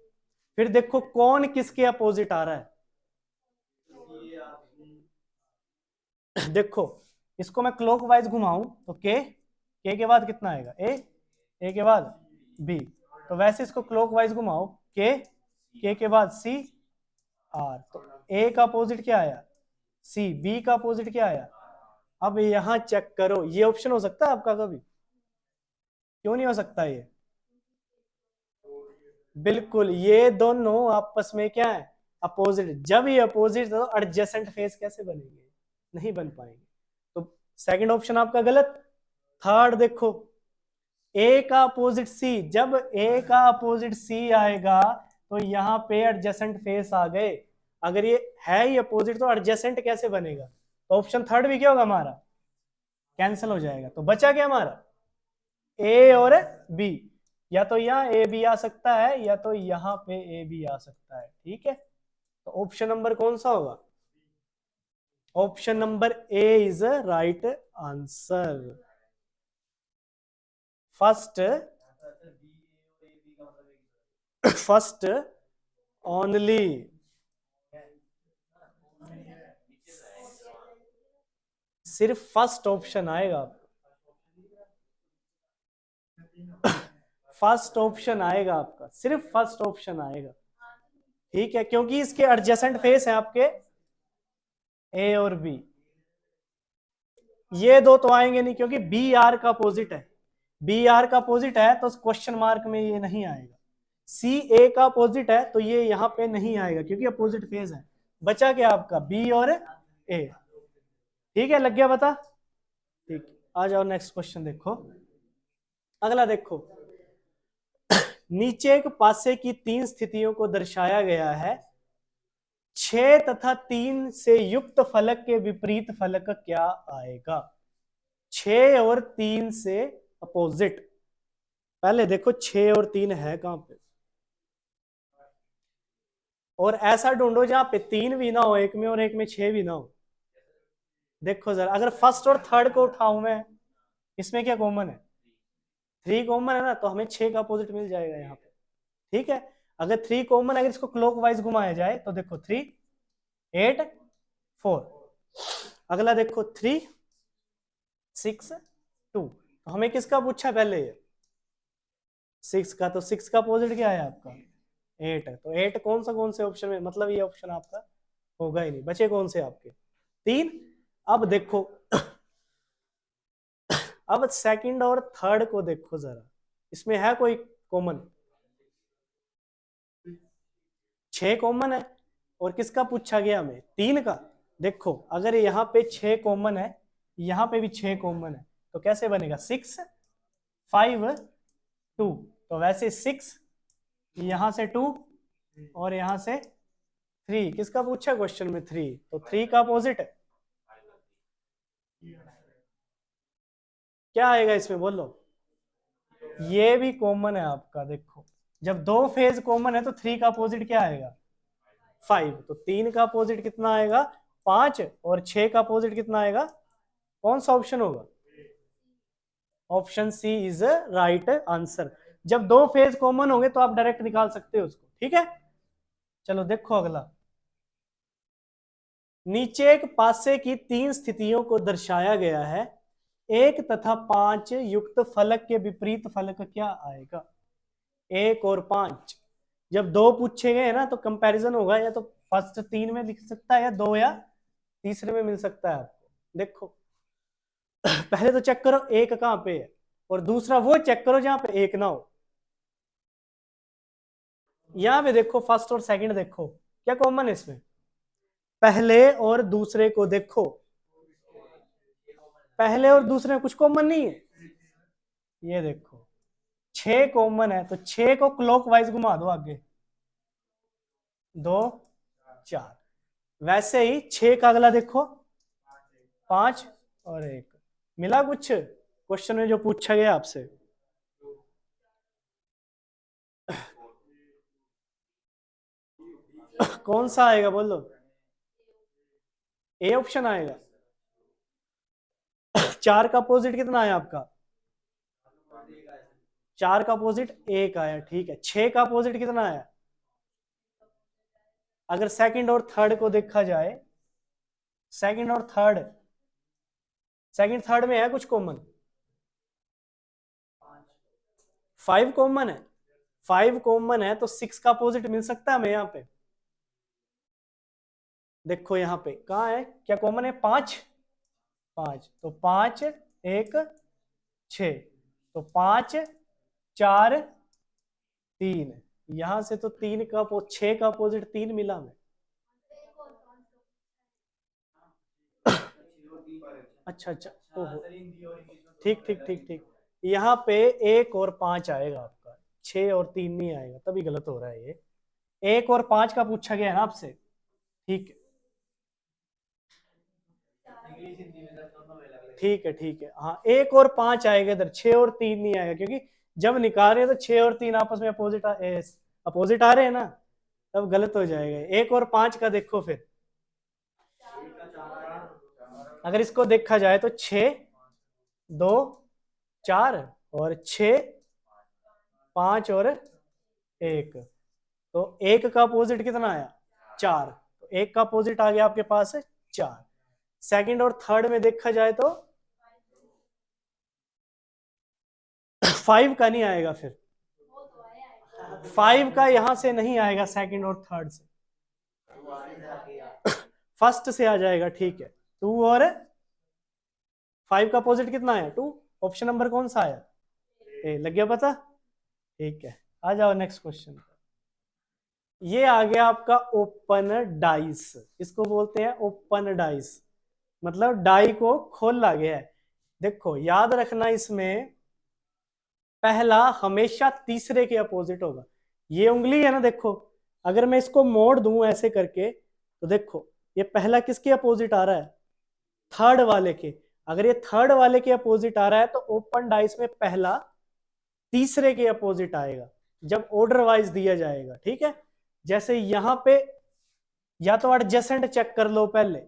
फिर देखो कौन किसके अपोजिट आ रहा है। देखो इसको मैं क्लॉकवाइज घुमाऊं तो के बाद कितना आएगा, ए के बाद बी, तो वैसे इसको क्लॉकवाइज घुमाओ, के बाद सी आर, तो ए का अपोजिट क्या आया सी, बी का अपोजिट क्या आया। अब यहां चेक करो, ये ऑप्शन हो सकता है आपका कभी, क्यों नहीं हो सकता ये, बिल्कुल ये दोनों आपस में क्या है, अपोजिट। जब ये अपोजिट तो एडजेसेंट फेस कैसे बनेंगे, नहीं बन पाएंगे, तो सेकंड ऑप्शन आपका गलत। थर्ड देखो, ए का अपोजिट सी, जब ए का अपोजिट सी आएगा तो यहाँ पे एडजेसेंट फेस आ गए, अगर ये है ही अपोजिट तो एडजेसेंट कैसे बनेगा, तो ऑप्शन थर्ड भी क्या होगा हमारा, कैंसिल हो जाएगा। तो बचा क्या हमारा, ए और बी, या तो यहाँ ए बी आ सकता है या तो यहाँ पे ए बी आ सकता है, ठीक है। तो ऑप्शन नंबर कौन सा होगा, option number A is right answer. First only, सिर्फ फर्स्ट ऑप्शन आएगा, फर्स्ट ऑप्शन आएगा आपका, सिर्फ फर्स्ट ऑप्शन आएगा, ठीक है, क्योंकि इसके एडजेसेंट फेस है आपके ए और बी। ये दो तो आएंगे नहीं, क्योंकि बी आर का अपोजिट है, बी आर का अपोजिट है तो क्वेश्चन मार्क में ये नहीं आएगा। सी ए का अपोजिट है तो ये यहाँ पे नहीं आएगा, क्योंकि अपोजिट फेज है। बचा क्या आपका, बी और ए, ठीक है, लग गया पता, ठीक। आ जाओ नेक्स्ट क्वेश्चन देखो, अगला देखो। नीचे एक पासे की तीन स्थितियों को दर्शाया गया है, 6 तथा 3 से युक्त फलक के विपरीत फलक क्या आएगा। 6 और 3 से अपोजिट, पहले देखो 6 और 3 है कहां पे, और ऐसा ढूंढो जहां पे 3 भी ना हो एक में और एक में 6 भी ना हो। देखो जरा, अगर फर्स्ट और थर्ड को उठाऊं मैं, इसमें क्या कॉमन है, 3 कॉमन है ना, तो हमें 6 का अपोजिट मिल जाएगा यहाँ पे, ठीक है। अगर 3 कॉमन, अगर इसको क्लॉकवाइज घुमाया जाए तो देखो 3 8 4, अगला देखो 3 6 2, तो हमें किसका पूछा पहले, ये 6 का, तो 6 का अपोजिट क्या है आपका 8 है, तो 8 कौन से ऑप्शन में, मतलब ये ऑप्शन आपका होगा ही नहीं। बचे कौन से आपके 3। अब देखो अब सेकंड और थर्ड को देखो जरा, इसमें है कोई कॉमन, 6 कॉमन है, और किसका पूछा गया हमें 3 का। देखो अगर यहाँ पे 6 कॉमन है, यहाँ पे भी 6 कॉमन है, तो कैसे बनेगा 6 5 2, तो वैसे 6 यहां से 2 और यहां से 3, किसका पूछा क्वेश्चन में 3, तो 3 का अपोजिट है क्या आएगा इसमें, बोलो। ये भी कॉमन है आपका, देखो जब दो फेज कॉमन है तो 3 का अपोजिट क्या आएगा 5, तो 3 का अपोजिट कितना आएगा 5, और 6 का अपोजिट कितना आएगा, कौन सा ऑप्शन होगा, option C is right answer. जब दो फेज कॉमन होंगे तो आप डायरेक्ट निकाल सकते हो उसको, ठीक है। चलो देखो अगला, नीचे एक पासे की तीन स्थितियों को दर्शाया गया है, एक तथा पांच युक्त फलक के विपरीत फलक क्या आएगा। एक और पांच, जब दो पूछे गए ना तो कंपैरिजन होगा, या तो फर्स्ट तीन में लिख सकता है या दो या तीसरे में मिल सकता है आपको। देखो पहले तो चेक करो एक कहां पे है, और दूसरा वो चेक करो जहां पे एक ना हो। यहां पे देखो फर्स्ट और सेकंड, देखो क्या कॉमन है इसमें, पहले और दूसरे को देखो, पहले और दूसरे में कुछ कॉमन नहीं है। ये देखो 6 कॉमन है, तो 6 को क्लॉकवाइज घुमा दो आगे, 2 4। वैसे ही 6 का अगला देखो, 5 और 1। मिला कुछ क्वेश्चन में जो पूछा गया आपसे। कौन सा आएगा बोलो, ए ऑप्शन आएगा। 4 का अपोजिट कितना आया आपका, 4 का अपोजिट 1 आया, ठीक है। 6 का अपोजिट कितना आया, अगर सेकंड और थर्ड को देखा जाए, सेकंड और थर्ड, सेकंड थर्ड में है कुछ कॉमन, 5 कॉमन है, 5 कॉमन है तो 6 का अपोजिट मिल सकता है हमें यहाँ पे। देखो यहाँ पे कहाँ है, क्या कॉमन है, 5 5, तो 5 1 6, तो 5 4 3, यहां से तो 3 का 6 का अपोजिट 3 मिला हमें। अच्छा अच्छा, ओहो, ठीक ठीक ठीक ठीक, यहाँ पे 1 और 5 आएगा आपका, 6 और 3 नहीं आएगा, तभी गलत हो रहा है ये। 1 और 5 का पूछा गया है ना आपसे, ठीक है ठीक है ठीक है, हाँ 1 और 5 आएगा इधर, 6 और 3 नहीं आएगा, क्योंकि जब निकाल रहे हैं तो 6 और 3 आपस में अपोजिट आ रहे हैं ना, तब गलत हो जाएगा। 1 और 5 का देखो फिर, अगर इसको देखा जाए तो 6 2 4 और 6 5 और 1, तो 1 का अपोजिट कितना आया, 4, तो 1 का अपोजिट आ गया आपके पास है 4। सेकंड और थर्ड में देखा जाए तो 5 का नहीं आएगा, फिर 5 का यहां से नहीं आएगा, सेकंड और थर्ड से, फर्स्ट से आ जाएगा, ठीक है। 2 और 5 का अपोजिट कितना आया, 2, ऑप्शन नंबर कौन सा आया, ए, लग गया पता, ठीक है। आ जाओ नेक्स्ट क्वेश्चन, ये आ गया आपका ओपन डाइस, इसको बोलते हैं ओपन डाइस, मतलब डाई को खोला गया है। देखो याद रखना, इसमें पहला हमेशा तीसरे के अपोजिट होगा। ये उंगली है ना, देखो अगर मैं इसको मोड़ दूं ऐसे करके, तो देखो ये पहला किसके अपोजिट आ रहा है, थर्ड वाले के। अगर ये थर्ड वाले के अपोजिट आ रहा है तो ओपन डाइस में पहला तीसरे के अपोजिट आएगा, जब ऑर्डर वाइज दिया जाएगा, ठीक है। जैसे यहां पे या तो एडजेसेंट चेक कर लो पहले,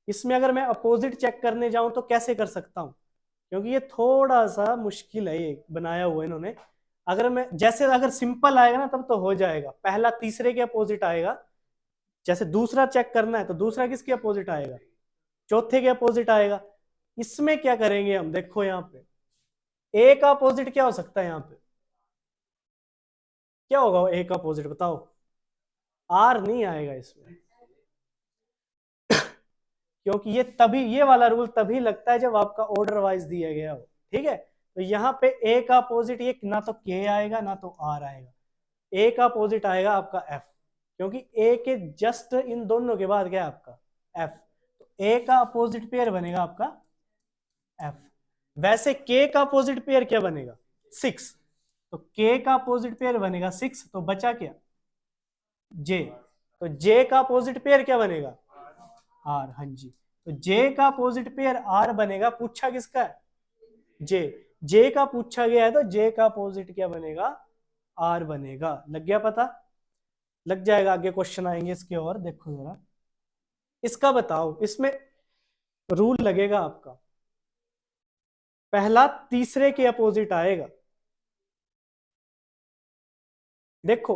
इसमें अगर मैं अपोजिट चेक करने जाऊं तो कैसे कर सकता हूं, क्योंकि ये थोड़ा सा मुश्किल है, ये बनाया हुआ इन्होंने। अगर मैं जैसे, अगर सिंपल आएगा ना तब तो हो जाएगा, पहला तीसरे के अपोजिट आएगा। जैसे दूसरा चेक करना है तो दूसरा किसके अपोजिट आएगा, चौथे के अपोजिट आएगा। इसमें क्या करेंगे हम, देखो यहाँ पे ए का अपोजिट क्या हो सकता है, यहाँ पे क्या होगा ए का अपोजिट बताओ, आर नहीं आएगा इसमें, क्योंकि ये तभी, ये वाला रूल तभी लगता है जब आपका ऑर्डर वाइज दिया गया हो, ठीक है। तो यहाँ पे ए का अपोजिट ये ना तो के आएगा ना तो आर आएगा, ए का अपोजिट आएगा आपका एफ, क्योंकि ए के जस्ट इन दोनों के बाद क्या है आपका एफ, तो ए का अपोजिट पेयर बनेगा आपका एफ। वैसे के का अपोजिट पेयर क्या बनेगा, 6, तो के का अपोजिट पेयर बनेगा 6, तो बचा क्या, जे, तो जे का अपोजिट पेयर क्या बनेगा, आर, हाँ जी। तो जे का अपोजिट पेयर आर बनेगा, पूछा किसका है, जे, जे का पूछा गया है तो जे का अपोजिट क्या बनेगा, आर बनेगा। लग गया पता, लग जाएगा, आगे क्वेश्चन आएंगे इसके, और देखो जरा इसका बताओ, इसमें रूल लगेगा आपका, पहला तीसरे के अपोजिट आएगा, देखो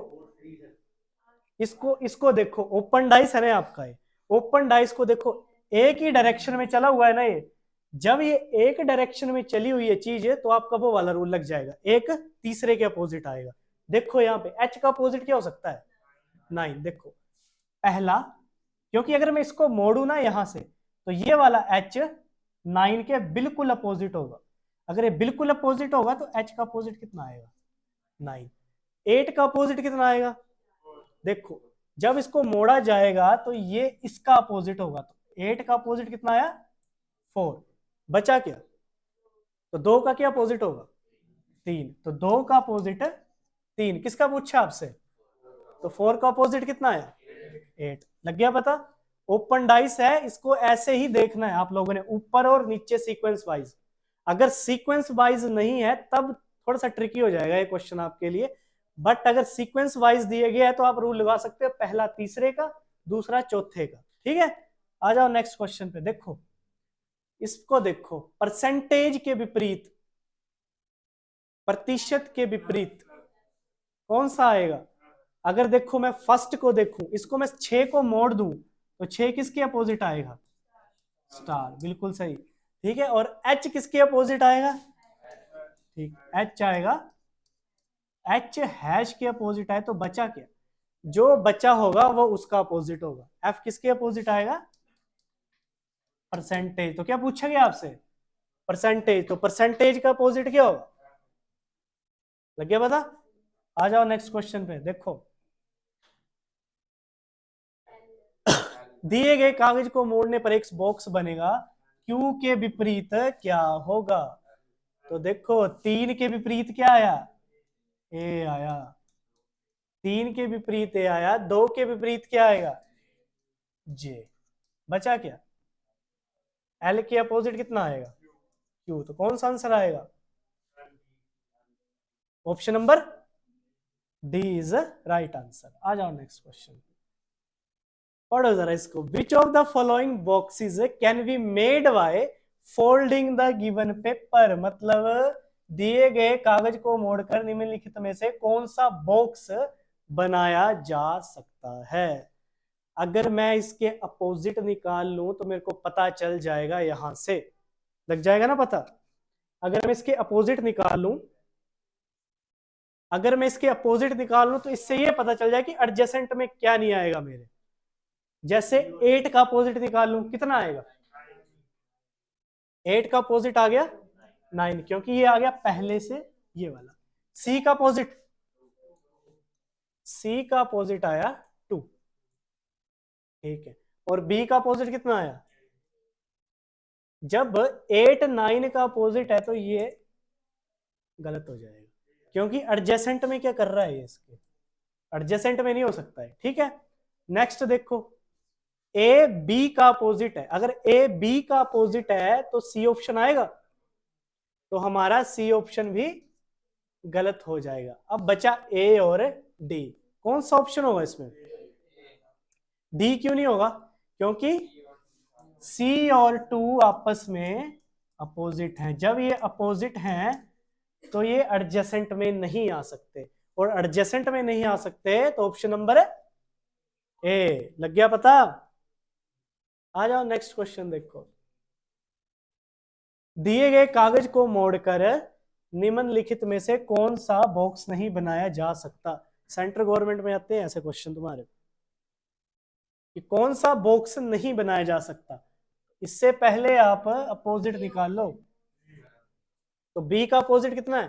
इसको इसको देखो, ओपन डाइस है ना आपका, ये ओपन डाइस को देखो, एक ही डायरेक्शन में चला हुआ है ना ये। जब ये एक डायरेक्शन में चली हुई है चीज है तो आपका वो वाला रूल लग जाएगा, एक तीसरे के अपोजिट आएगा। देखो यहाँ पे एच का अपोजिट क्या हो सकता है, 9। देखो पहला, क्योंकि अगर मैं इसको मोड़ू ना यहां से तो ये वाला एच 9 के बिल्कुल अपोजिट होगा। अगर ये बिल्कुल अपोजिट होगा तो एच का अपोजिट कितना आएगा, 9। 8 का अपोजिट कितना आएगा, देखो जब इसको मोड़ा जाएगा तो ये इसका अपोजिट होगा, तो 8 का अपोजिट कितना आया, 4। बचा क्या, तो 2 का क्या अपोजिट होगा, 3। तो 2 का अपोजिट 3, किसका पूछा आपसे, तो 4 का अपोजिट कितना आया, 8। लग गया पता। ओपन डाइस है, इसको ऐसे ही देखना है आप लोगों ने, ऊपर और नीचे सीक्वेंस वाइज। अगर सीक्वेंस वाइज नहीं है तब थोड़ा सा ट्रिकी हो जाएगा ये क्वेश्चन आपके लिए, बट अगर सीक्वेंस वाइज दिए गए है तो आप रूल लगा सकते हो, पहला तीसरे का, दूसरा चौथे का। ठीक है, आ जाओ नेक्स्ट क्वेश्चन पे। देखो इसको देखो, परसेंटेज के विपरीत, प्रतिशत के विपरीत कौन सा आएगा। अगर देखो मैं फर्स्ट को देखूं, इसको मैं 6 को मोड़ दूं तो 6 किसके अपोजिट आएगा, स्टार, बिल्कुल सही। ठीक है, और एच किसके अपोजिट आएगा, ठीक, एच आएगा, एच हैश के अपोजिट आए तो बचा क्या, जो बचा होगा वो उसका अपोजिट होगा। एफ किसके अपोजिट आएगा, परसेंटेज। तो क्या पूछा गया आपसे, परसेंटेज, तो परसेंटेज का अपोजिट क्या होगा, लग गया पता। आ जाओ नेक्स्ट क्वेश्चन पे। देखो दिए गए कागज को मोड़ने पर एक बॉक्स बनेगा, क्यू के विपरीत क्या होगा। तो देखो 3 के विपरीत क्या आया, ए आया, 3 के विपरीत ए आया, 2 के विपरीत क्या आएगा, जे। बचा क्या, एल के अपोजिट कितना आएगा, क्यू। तो कौन सा आंसर आएगा, option number D is right answer. आ जाओ नेक्स्ट क्वेश्चन, पढ़ो जरा इसको। Which of the following boxes can be made by folding the given paper. मतलब दिए गए कागज को मोड़कर निम्नलिखित में से कौन सा बॉक्स बनाया जा सकता है। अगर मैं इसके अपोजिट निकाल लूं तो मेरे को पता चल जाएगा, यहां से लग जाएगा ना पता। अगर मैं इसके अपोजिट निकाल लूं, अगर मैं इसके अपोजिट निकाल लूं तो इससे ये पता चल जाए कि एडजेसेंट में क्या नहीं आएगा मेरे। जैसे 8 का अपोजिट निकाल लूं, कितना आएगा, 8 का अपोजिट आ गया 9, क्योंकि ये आ गया पहले से ये वाला। सी का अपोजिट, सी का अपोजिट आया 2, ठीक है। और बी का अपोजिट कितना आया, जब 8 9 का अपोजिट है तो ये गलत हो जाएगा, क्योंकि एडजेसेंट में क्या कर रहा है ये, इसके एडजेसेंट में नहीं हो सकता है। ठीक है, नेक्स्ट देखो, ए बी का अपोजिट है। अगर ए बी का अपोजिट है तो सी ऑप्शन आएगा, तो हमारा सी ऑप्शन भी गलत हो जाएगा। अब बचा ए और डी, कौन सा ऑप्शन होगा इसमें, डी क्यों नहीं होगा, क्योंकि सी और 2 आपस में अपोजिट हैं। जब ये अपोजिट हैं तो ये एडजेसेंट में नहीं आ सकते, और एडजेसेंट में नहीं आ सकते तो ऑप्शन नंबर ए। लग गया पता। आ जाओ नेक्स्ट क्वेश्चन देखो। दिए गए कागज को मोड़कर निम्नलिखित में से कौन सा बॉक्स नहीं बनाया जा सकता। सेंट्रल गवर्नमेंट में आते हैं ऐसे क्वेश्चन तुम्हारे, कि कौन सा बॉक्स नहीं बनाया जा सकता। इससे पहले आप अपोजिट निकाल लो, तो बी का अपोजिट कितना है,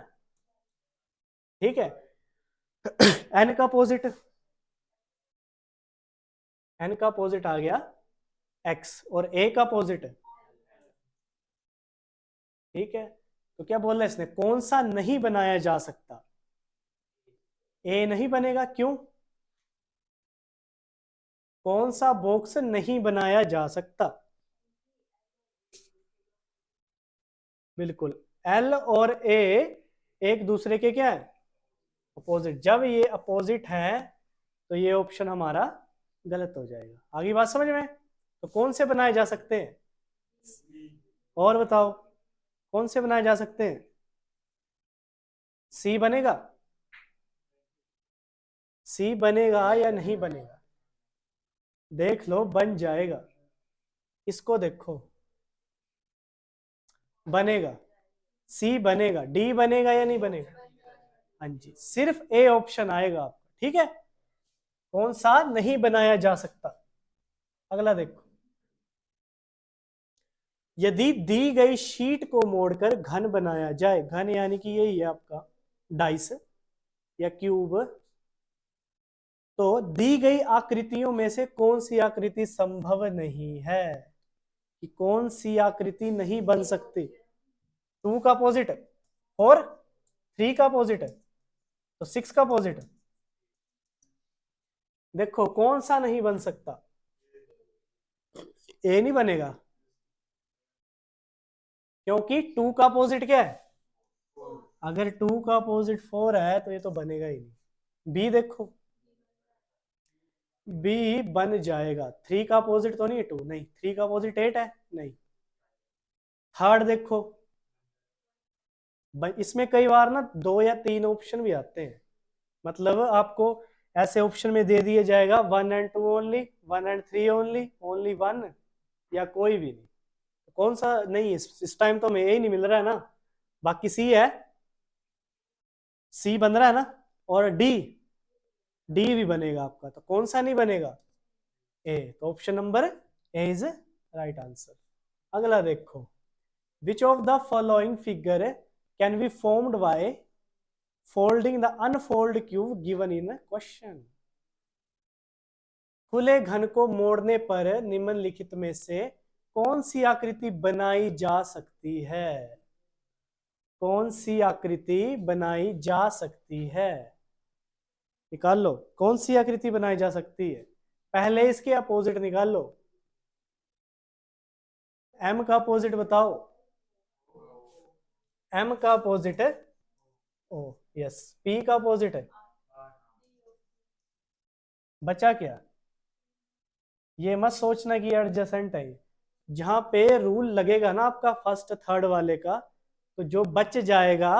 ठीक है। एन का अपोजिट, एन का अपोजिट आ गया एक्स, और ए का अपोजिट है, ठीक है। तो क्या बोल रहा है इसने, कौन सा नहीं बनाया जा सकता, ए नहीं बनेगा, क्यों, कौन सा बॉक्स नहीं बनाया जा सकता, बिल्कुल एल और ए एक दूसरे के क्या है, अपोजिट। जब ये अपोजिट है तो ये ऑप्शन हमारा गलत हो जाएगा। आगे बात समझ में, तो कौन से बनाए जा सकते हैं, और बताओ कौन से बनाए जा सकते हैं, सी बनेगा, सी बनेगा या नहीं बनेगा? देख लो, बन जाएगा। इसको देखो, बनेगा। सी बनेगा। डी बनेगा या नहीं बनेगा? हाँ जी, सिर्फ ए ऑप्शन आएगा आपका। ठीक है, कौन सा नहीं बनाया जा सकता? अगला देखो, यदि दी गई शीट को मोड़कर घन बनाया जाए, घन यानी कि यही है आपका डाइस या क्यूब, तो दी गई आकृतियों में से कौन सी आकृति संभव नहीं है? कि कौन सी आकृति नहीं बन सकती? 2 का अपोजिट है, 4, 3 का अपोजिट है, तो 6 का अपोजिट है। देखो कौन सा नहीं बन सकता? ए नहीं बनेगा, क्योंकि 2 का अपोजिट क्या है? अगर 2 का अपोजिट 4 है तो ये तो बनेगा ही नहीं। बी देखो, बी बन जाएगा। 3 का अपोजिट तो नहीं है 2, नहीं। 3 का अपोजिट 8 है, नहीं। थर्ड देखो, इसमें कई बार ना 2 या 3 ऑप्शन भी आते हैं, मतलब आपको ऐसे ऑप्शन में दे दिया जाएगा 1 and 2 only, 1 and 3 only, only 1, या कोई भी नहीं। कौन सा नहीं है इस टाइम? तो हमें यही नहीं मिल रहा है ना, बाकी सी है। सी बन रहा है ना, और डी, डी भी बनेगा आपका। तो कौन सा नहीं बनेगा? ए। तो option number A is right answer. अगला देखो, विच of the following figure can be formed by folding the unfold cube given in question? खुले घन को मोड़ने पर निम्नलिखित में से कौन सी आकृति बनाई जा सकती है? कौन सी आकृति बनाई जा सकती है? निकाल लो, कौन सी आकृति बनाई जा सकती है? पहले इसके अपोजिट निकाल लो। एम का अपोजिट बताओ। एम का अपोजिट है ओ, यस। पी का अपोजिट है, बचा क्या? ये मत सोचना कि एडजेसेंट है। जहां पे रूल लगेगा ना आपका फर्स्ट थर्ड वाले का, तो जो बच जाएगा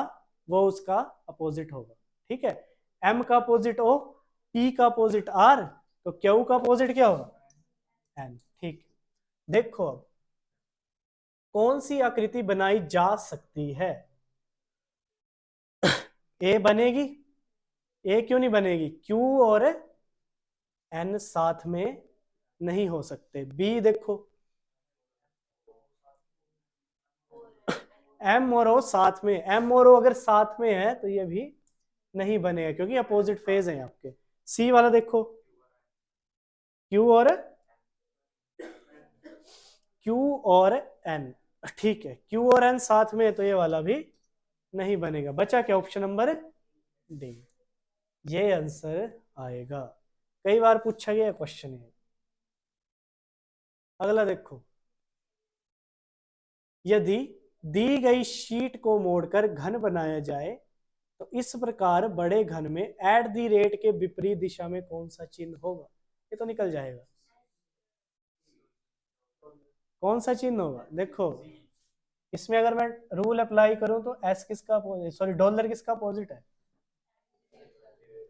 वो उसका अपोजिट होगा। ठीक है, एम का अपोजिट ओ, पी का अपोजिट आर, तो क्यू का अपोजिट क्या होगा? एन। ठीक, देखो अब कौन सी आकृति बनाई जा सकती है? ए बनेगी। ए क्यों नहीं बनेगी? क्यू और एन साथ में नहीं हो सकते। बी देखो, एम और ओ साथ में, एम और ओ अगर साथ में है तो ये भी नहीं बनेगा, क्योंकि अपोजिट फेज है आपके। सी वाला देखो, क्यू और एन, ठीक है, क्यू और एन साथ में है तो ये वाला भी नहीं बनेगा। बचा क्या? ऑप्शन नंबर डी, ये आंसर आएगा। कई बार पूछा गया क्वेश्चन है। अगला देखो, यदि दी गई शीट को मोड़कर घन बनाया जाए तो इस प्रकार बड़े घन में एट द रेट के विपरीत दिशा में कौन सा चिन्ह होगा? ये तो निकल जाएगा। कौन सा चिन्ह होगा? देखो, इसमें अगर मैं रूल अप्लाई करूं तो एस किसका, सॉरी डॉलर किसका अपोजिट है?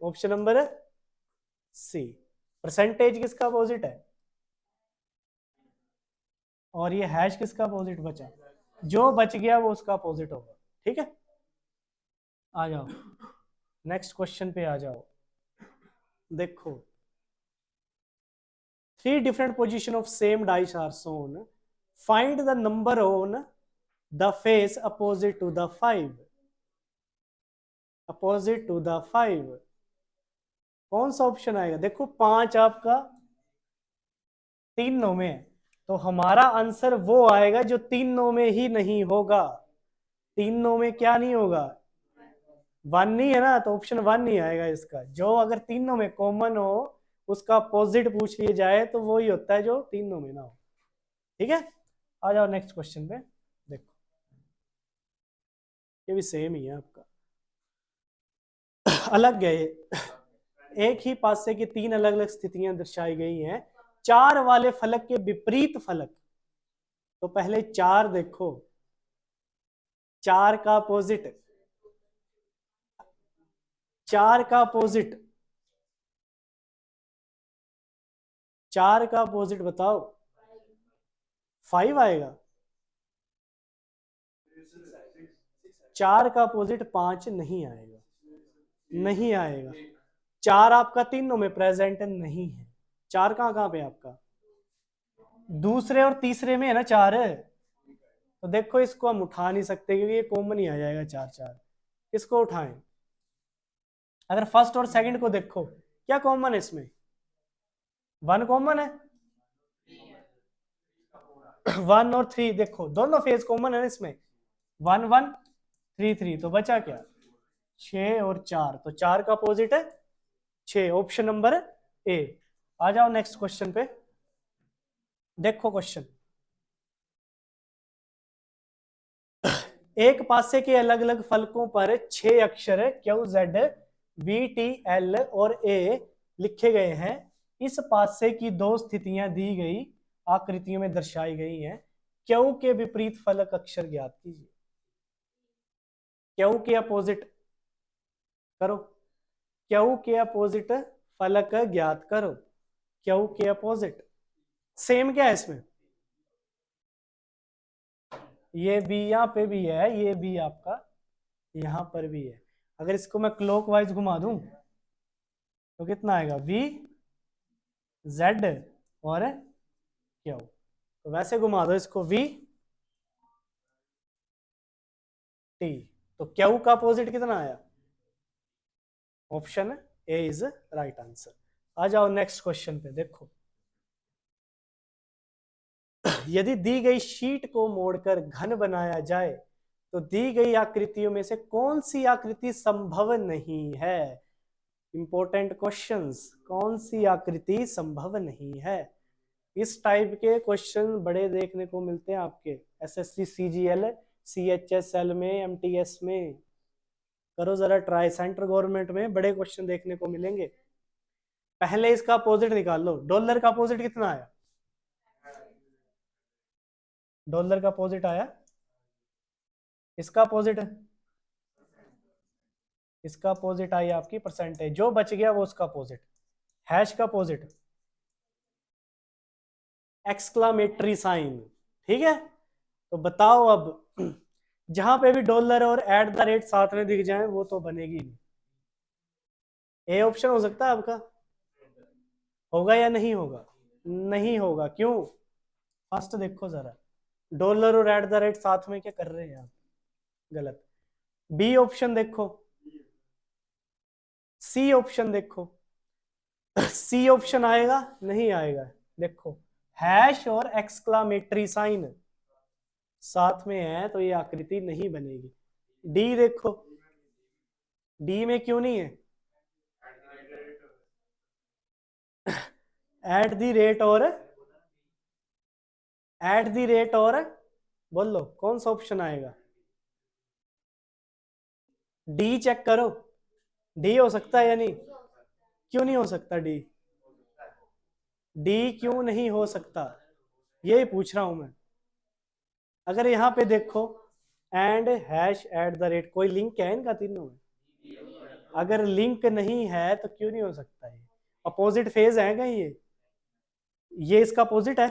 Option number C. परसेंटेज किसका अपोजिट है? और ये हैश किसका अपोजिट बचा? जो बच गया वो उसका अपोजिट होगा। ठीक है, आ जाओ नेक्स्ट क्वेश्चन पे आ जाओ। देखो, 3 different position of same dice are shown. Find the number on the face opposite to the 5. Opposite to the 5. कौन सा ऑप्शन आएगा? देखो 5 आपका 3 नौ में है, तो हमारा आंसर वो आएगा जो 3 नौ में ही नहीं होगा। 3 नौ में क्या नहीं होगा? 1 नहीं है ना, तो ऑप्शन 1 नहीं आएगा इसका। जो अगर 3 नौ में कॉमन हो उसका अपोजिट पूछ लिया जाए तो वो ही होता है जो 3 नौ में ना हो। ठीक है, आ जाओ नेक्स्ट क्वेश्चन पे। देखो, ये भी सेम ही है आपका, अलग है। एक ही पासे की 3 अलग अलग स्थितियां दर्शाई गई हैं। 4 वाले फलक के विपरीत फलक, तो पहले 4 देखो, 4 का अपोजिट, 4 का अपोजिट 4 का अपोजिट बताओ, 5 आएगा। 4 का अपोजिट 5 नहीं आएगा, नहीं आएगा। 4 आपका तीनों में प्रेजेंट नहीं है। 4 कहाँ कहाँ पे आपका, दूसरे और तीसरे में है ना 4 है। तो देखो इसको हम उठा नहीं सकते क्योंकि ये कॉमन ही आ जाएगा 4 4। इसको उठाएं। अगर फर्स्ट और सेकंड को देखो, क्या कॉमन है इसमें, 1 कॉमन है। 1 और 3 देखो दोनों फेज कॉमन है इसमें, 1 1 3 3। तो बचा क्या, 6 और 4। तो 4 का अपोजिट है 6, ऑप्शन नंबर ए। आ जाओ नेक्स्ट क्वेश्चन पे। देखो क्वेश्चन, एक पासे के अलग अलग फलकों पर 6 अक्षर Q Z V T L और ए लिखे गए हैं। इस पासे की 2 स्थितियां दी गई आकृतियों में दर्शाई गई हैं। क्यू के विपरीत फलक अक्षर ज्ञात कीजिए। क्यू के अपोजिट करो, क्यू के अपोजिट फलक ज्ञात करो। क्यू के अपोजिट सेम क्या है इसमें, ये बी यहाँ पे भी है, ये बी आपका यहां पर भी है। अगर इसको मैं क्लॉकवाइज घुमा दूं तो कितना आएगा, वी जेड और क्यू। तो वैसे घुमा दो इसको, वी टी। तो क्यू का अपोजिट कितना आया, option A is right answer. आ जाओ नेक्स्ट क्वेश्चन पे। देखो, यदि दी गई शीट को मोड़कर घन बनाया जाए तो दी गई आकृतियों में से कौन सी आकृति संभव नहीं है। इंपॉर्टेंट क्वेश्चंस, कौन सी आकृति संभव नहीं है। इस टाइप के क्वेश्चन बड़े देखने को मिलते हैं आपके एसएससी सीजीएल सीएचएसएल में एमटीएस में। करो जरा ट्राई, सेंट्रल गवर्नमेंट में बड़े क्वेश्चन देखने को मिलेंगे। पहले इसका अपोजिट निकाल लो। डॉलर का अपोजिट कितना आया, डॉलर का अपोजिट आया, इसका अपोजिट, इसका अपोजिट आई आपकी परसेंटेज। जो बच गया वो उसका अपोजिट। हैश का अपोजिट एक्सक्लामेटरी साइन। ठीक है, तो बताओ अब जहां पे भी डॉलर और एट द रेट साथ में दिख जाए वो तो बनेगी नहीं। ए ऑप्शन हो सकता है आपका, होगा या नहीं होगा, नहीं होगा। क्यों, फर्स्ट देखो जरा, डॉलर और एट द रेट साथ में क्या कर रहे हैं आप, गलत। बी ऑप्शन देखो, सी ऑप्शन देखो, सी ऑप्शन आएगा नहीं आएगा। देखो हैश और एक्सक्लामेटरी साइन साथ में है तो ये आकृति नहीं बनेगी। डी देखो, डी में क्यों नहीं है, एट दी रेट और, एट दी रेट और, बोलो कौन सा ऑप्शन आएगा। डी चेक करो, डी हो सकता है या नहीं, क्यों नहीं हो सकता डी, डी क्यों नहीं हो सकता, यही पूछ रहा हूं मैं। अगर यहाँ पे देखो and hash at the rate, कोई लिंक है इनका तीनों में, अगर लिंक नहीं है तो क्यों नहीं हो सकता। ये अपोजिट फेज है क्या, ये इसका अपोजिट है,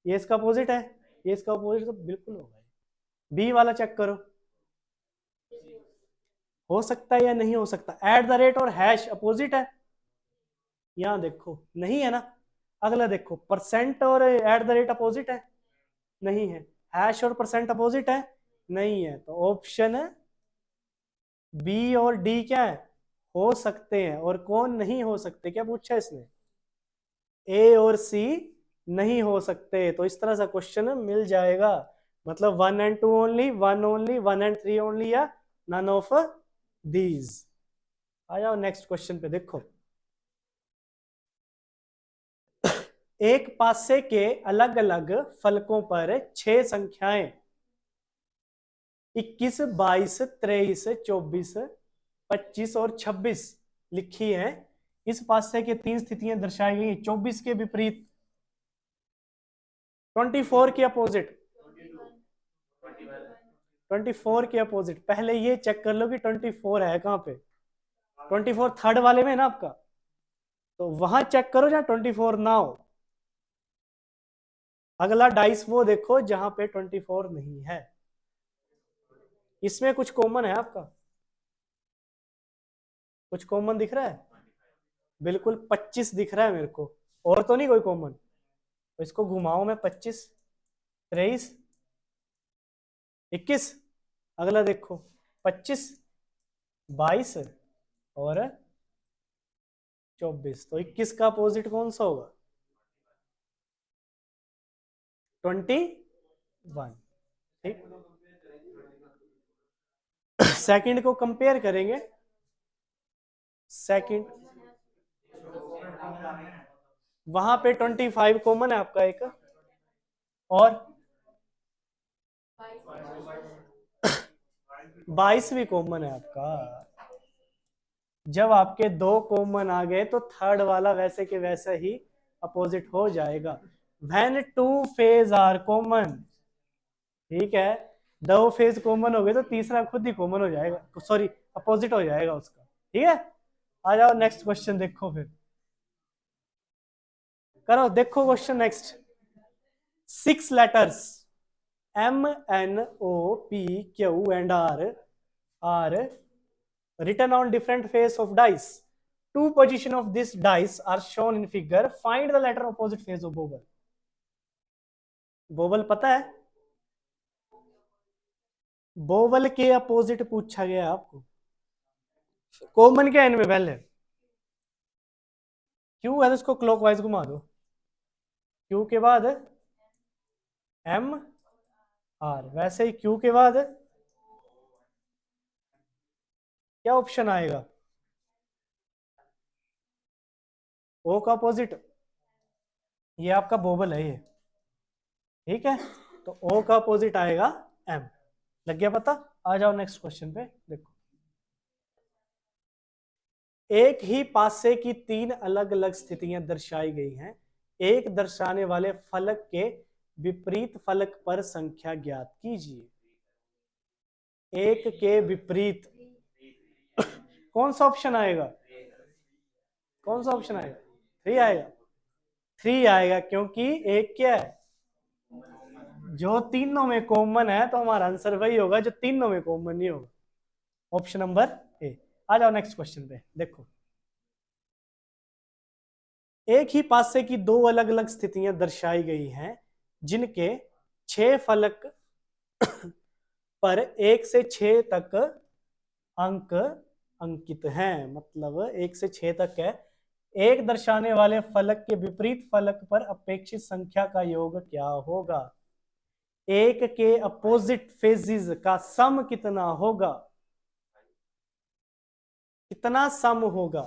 ये इसका अपोजिट है, ये इसका अपोजिट, तो बिल्कुल होगा। बी वाला चेक करो, हो सकता है या नहीं हो सकता। एट द रेट और हैश अपोजिट है, यहां देखो नहीं है ना। अगला देखो, परसेंट और एट द रेट अपोजिट है, नहीं है। हैश और परसेंट अपोजिट है, नहीं है। तो ऑप्शन बी और डी क्या है, हो सकते हैं। और कौन नहीं हो सकते, क्या पूछा इसने, ए और सी नहीं हो सकते। तो इस तरह से क्वेश्चन मिल जाएगा, मतलब 1 and 2 only, 1 only, 1 and 3 only, या नन ऑफ दीज। आ जाओ नेक्स्ट क्वेश्चन पे। देखो, एक पासे के अलग अलग फलकों पर 6 संख्याएं 21, 22, 23, 24, 25 और 26 लिखी हैं। इस पासे के 3 स्थितियां दर्शाई गई। 24 के विपरीत, 24 के अपोजिट, 24 के अपोजिट। पहले ये चेक कर लो कि 24 है कहां पे, 24 थर्ड वाले में है ना आपका, तो वहां चेक करो जहां 24 ना हो। अगला डाइस वो देखो जहां पे 24 नहीं है। इसमें कुछ कॉमन है आपका, कुछ कॉमन दिख रहा है? बिल्कुल 25 दिख रहा है मेरे को, और तो नहीं कोई कॉमन। तो इसको घुमाओ मैं, 25, 23, 21। अगला देखो 25, 22 और 24। तो 21 का अपोजिट कौन सा होगा? 21। ठीक, सेकंड को कंपेयर करेंगे। सेकंड, वहां पे 25 कॉमन है आपका एक, और 22 भी कॉमन है आपका। जब आपके दो कॉमन आ गए तो थर्ड वाला वैसे के वैसा ही अपोजिट हो जाएगा। When two face are common, ठीक है, दो फेज कॉमन हो गए तो तीसरा खुद ही कॉमन हो जाएगा, सॉरी अपोजिट हो जाएगा उसका। ठीक है, आ जाओ नेक्स्ट क्वेश्चन देखो, फिर करो देखो question next. 6 letters M, N, O, P, Q and R are written on different face of dice. Two position of this dice are shown in figure. Find the letter opposite face of bobble. बोबल पता है? बोबल के opposite पूछा गया आपको। Common क्या है इनमें? पहले क्यू है तो इसको क्लॉकवाइज घुमा दो। क्यू के बाद एम आर, वैसे ही क्यू के बाद क्या ऑप्शन आएगा? ओ का अपोजिट, ये आपका बोबल है ये, ठीक है, तो ओ का अपोजिट आएगा एम। लग गया पता? आ जाओ नेक्स्ट क्वेश्चन पे देखो। एक ही पासे की 3 अलग अलग स्थितियां दर्शाई गई हैं। एक दर्शाने वाले फलक के विपरीत फलक पर संख्या ज्ञात कीजिए। एक के विपरीत कौन सा ऑप्शन आएगा? कौन सा ऑप्शन आएगा? 3 आएगा। 3 आएगा क्योंकि एक क्या है, जो तीनों में कॉमन है, तो हमारा आंसर वही होगा जो तीनों में कॉमन नहीं होगा। ऑप्शन नंबर ए। आ जाओ नेक्स्ट क्वेश्चन पे देखो। एक ही पासे की 2 अलग अलग स्थितियां दर्शाई गई हैं, जिनके 6 फलक पर 1 से 6 तक अंक अंकित हैं। मतलब 1 से 6 तक है। एक दर्शाने वाले फलक के विपरीत फलक पर अपेक्षित संख्या का योग क्या होगा? एक के अपोजिट फेजिस का सम कितना होगा? कितना सम होगा?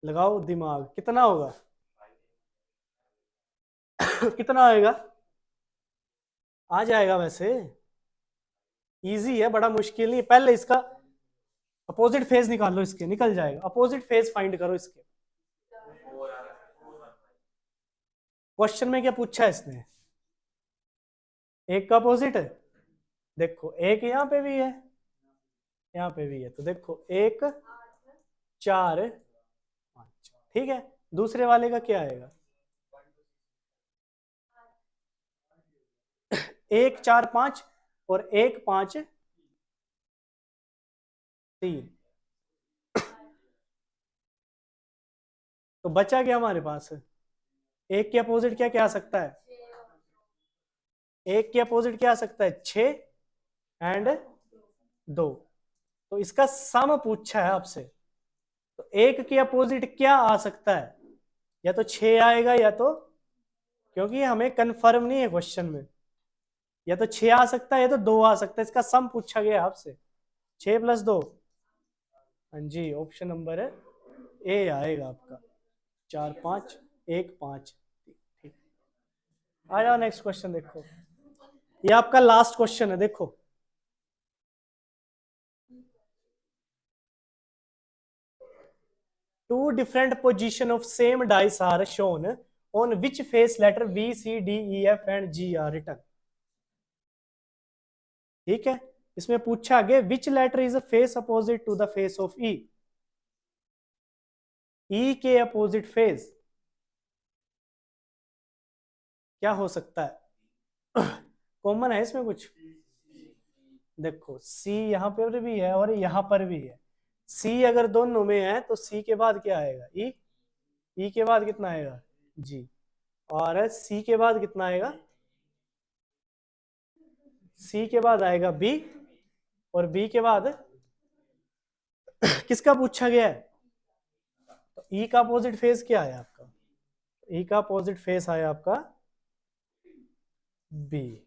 लगाओ दिमाग, कितना होगा? कितना आएगा? आ जाएगा वैसे, इजी है, बड़ा मुश्किल नहीं। पहले इसका अपोजिट फेज निकालो, इसके निकल जाएगा। अपोजिट फेज फाइंड करो इसके। क्वेश्चन में क्या पूछा है इसने? एक का अपोजिट है, देखो एक यहाँ पे भी है, यहाँ पे भी है, तो देखो 1, 4, 5। ठीक है, दूसरे वाले का क्या आएगा? 1, 4, 5 और 1, 5, 3। तो बचा क्या हमारे पास? एक के अपोजिट क्या क्या आ सकता है? एक के अपोजिट क्या आ सकता है? 6 एंड 2। तो इसका सम पूछा है आपसे, तो एक के अपोजिट क्या आ सकता है? या तो 6 आएगा, या तो, क्योंकि हमें कंफर्म नहीं है क्वेश्चन में, या तो 6 आ सकता है या तो 2 आ सकता है। इसका सम पूछा गया आपसे, 6 + 2। हाँ जी, ऑप्शन नंबर है ए आएगा आपका। 4, 5, 1, 5। ठीक, आ जाओ नेक्स्ट क्वेश्चन देखो। ये आपका लास्ट क्वेश्चन है देखो। Two different position of same dice are shown on which face letter B, C, D, E, F and G are written. ठीक है, इसमें पूछा आगे which letter is face opposite to the face of E. E के opposite face क्या हो सकता है? कॉमन है इसमें कुछ? देखो सी यहाँ पर भी है और यहाँ पर भी है। सी अगर दोनों में है तो सी के बाद क्या आएगा? ई। ई के बाद कितना आएगा? जी। और सी के बाद कितना आएगा? सी के बाद आएगा बी। और बी के बाद किसका पूछा गया है? तो ई का अपोजिट फेस क्या है आपका? ई का अपोजिट फेस आया आपका बी।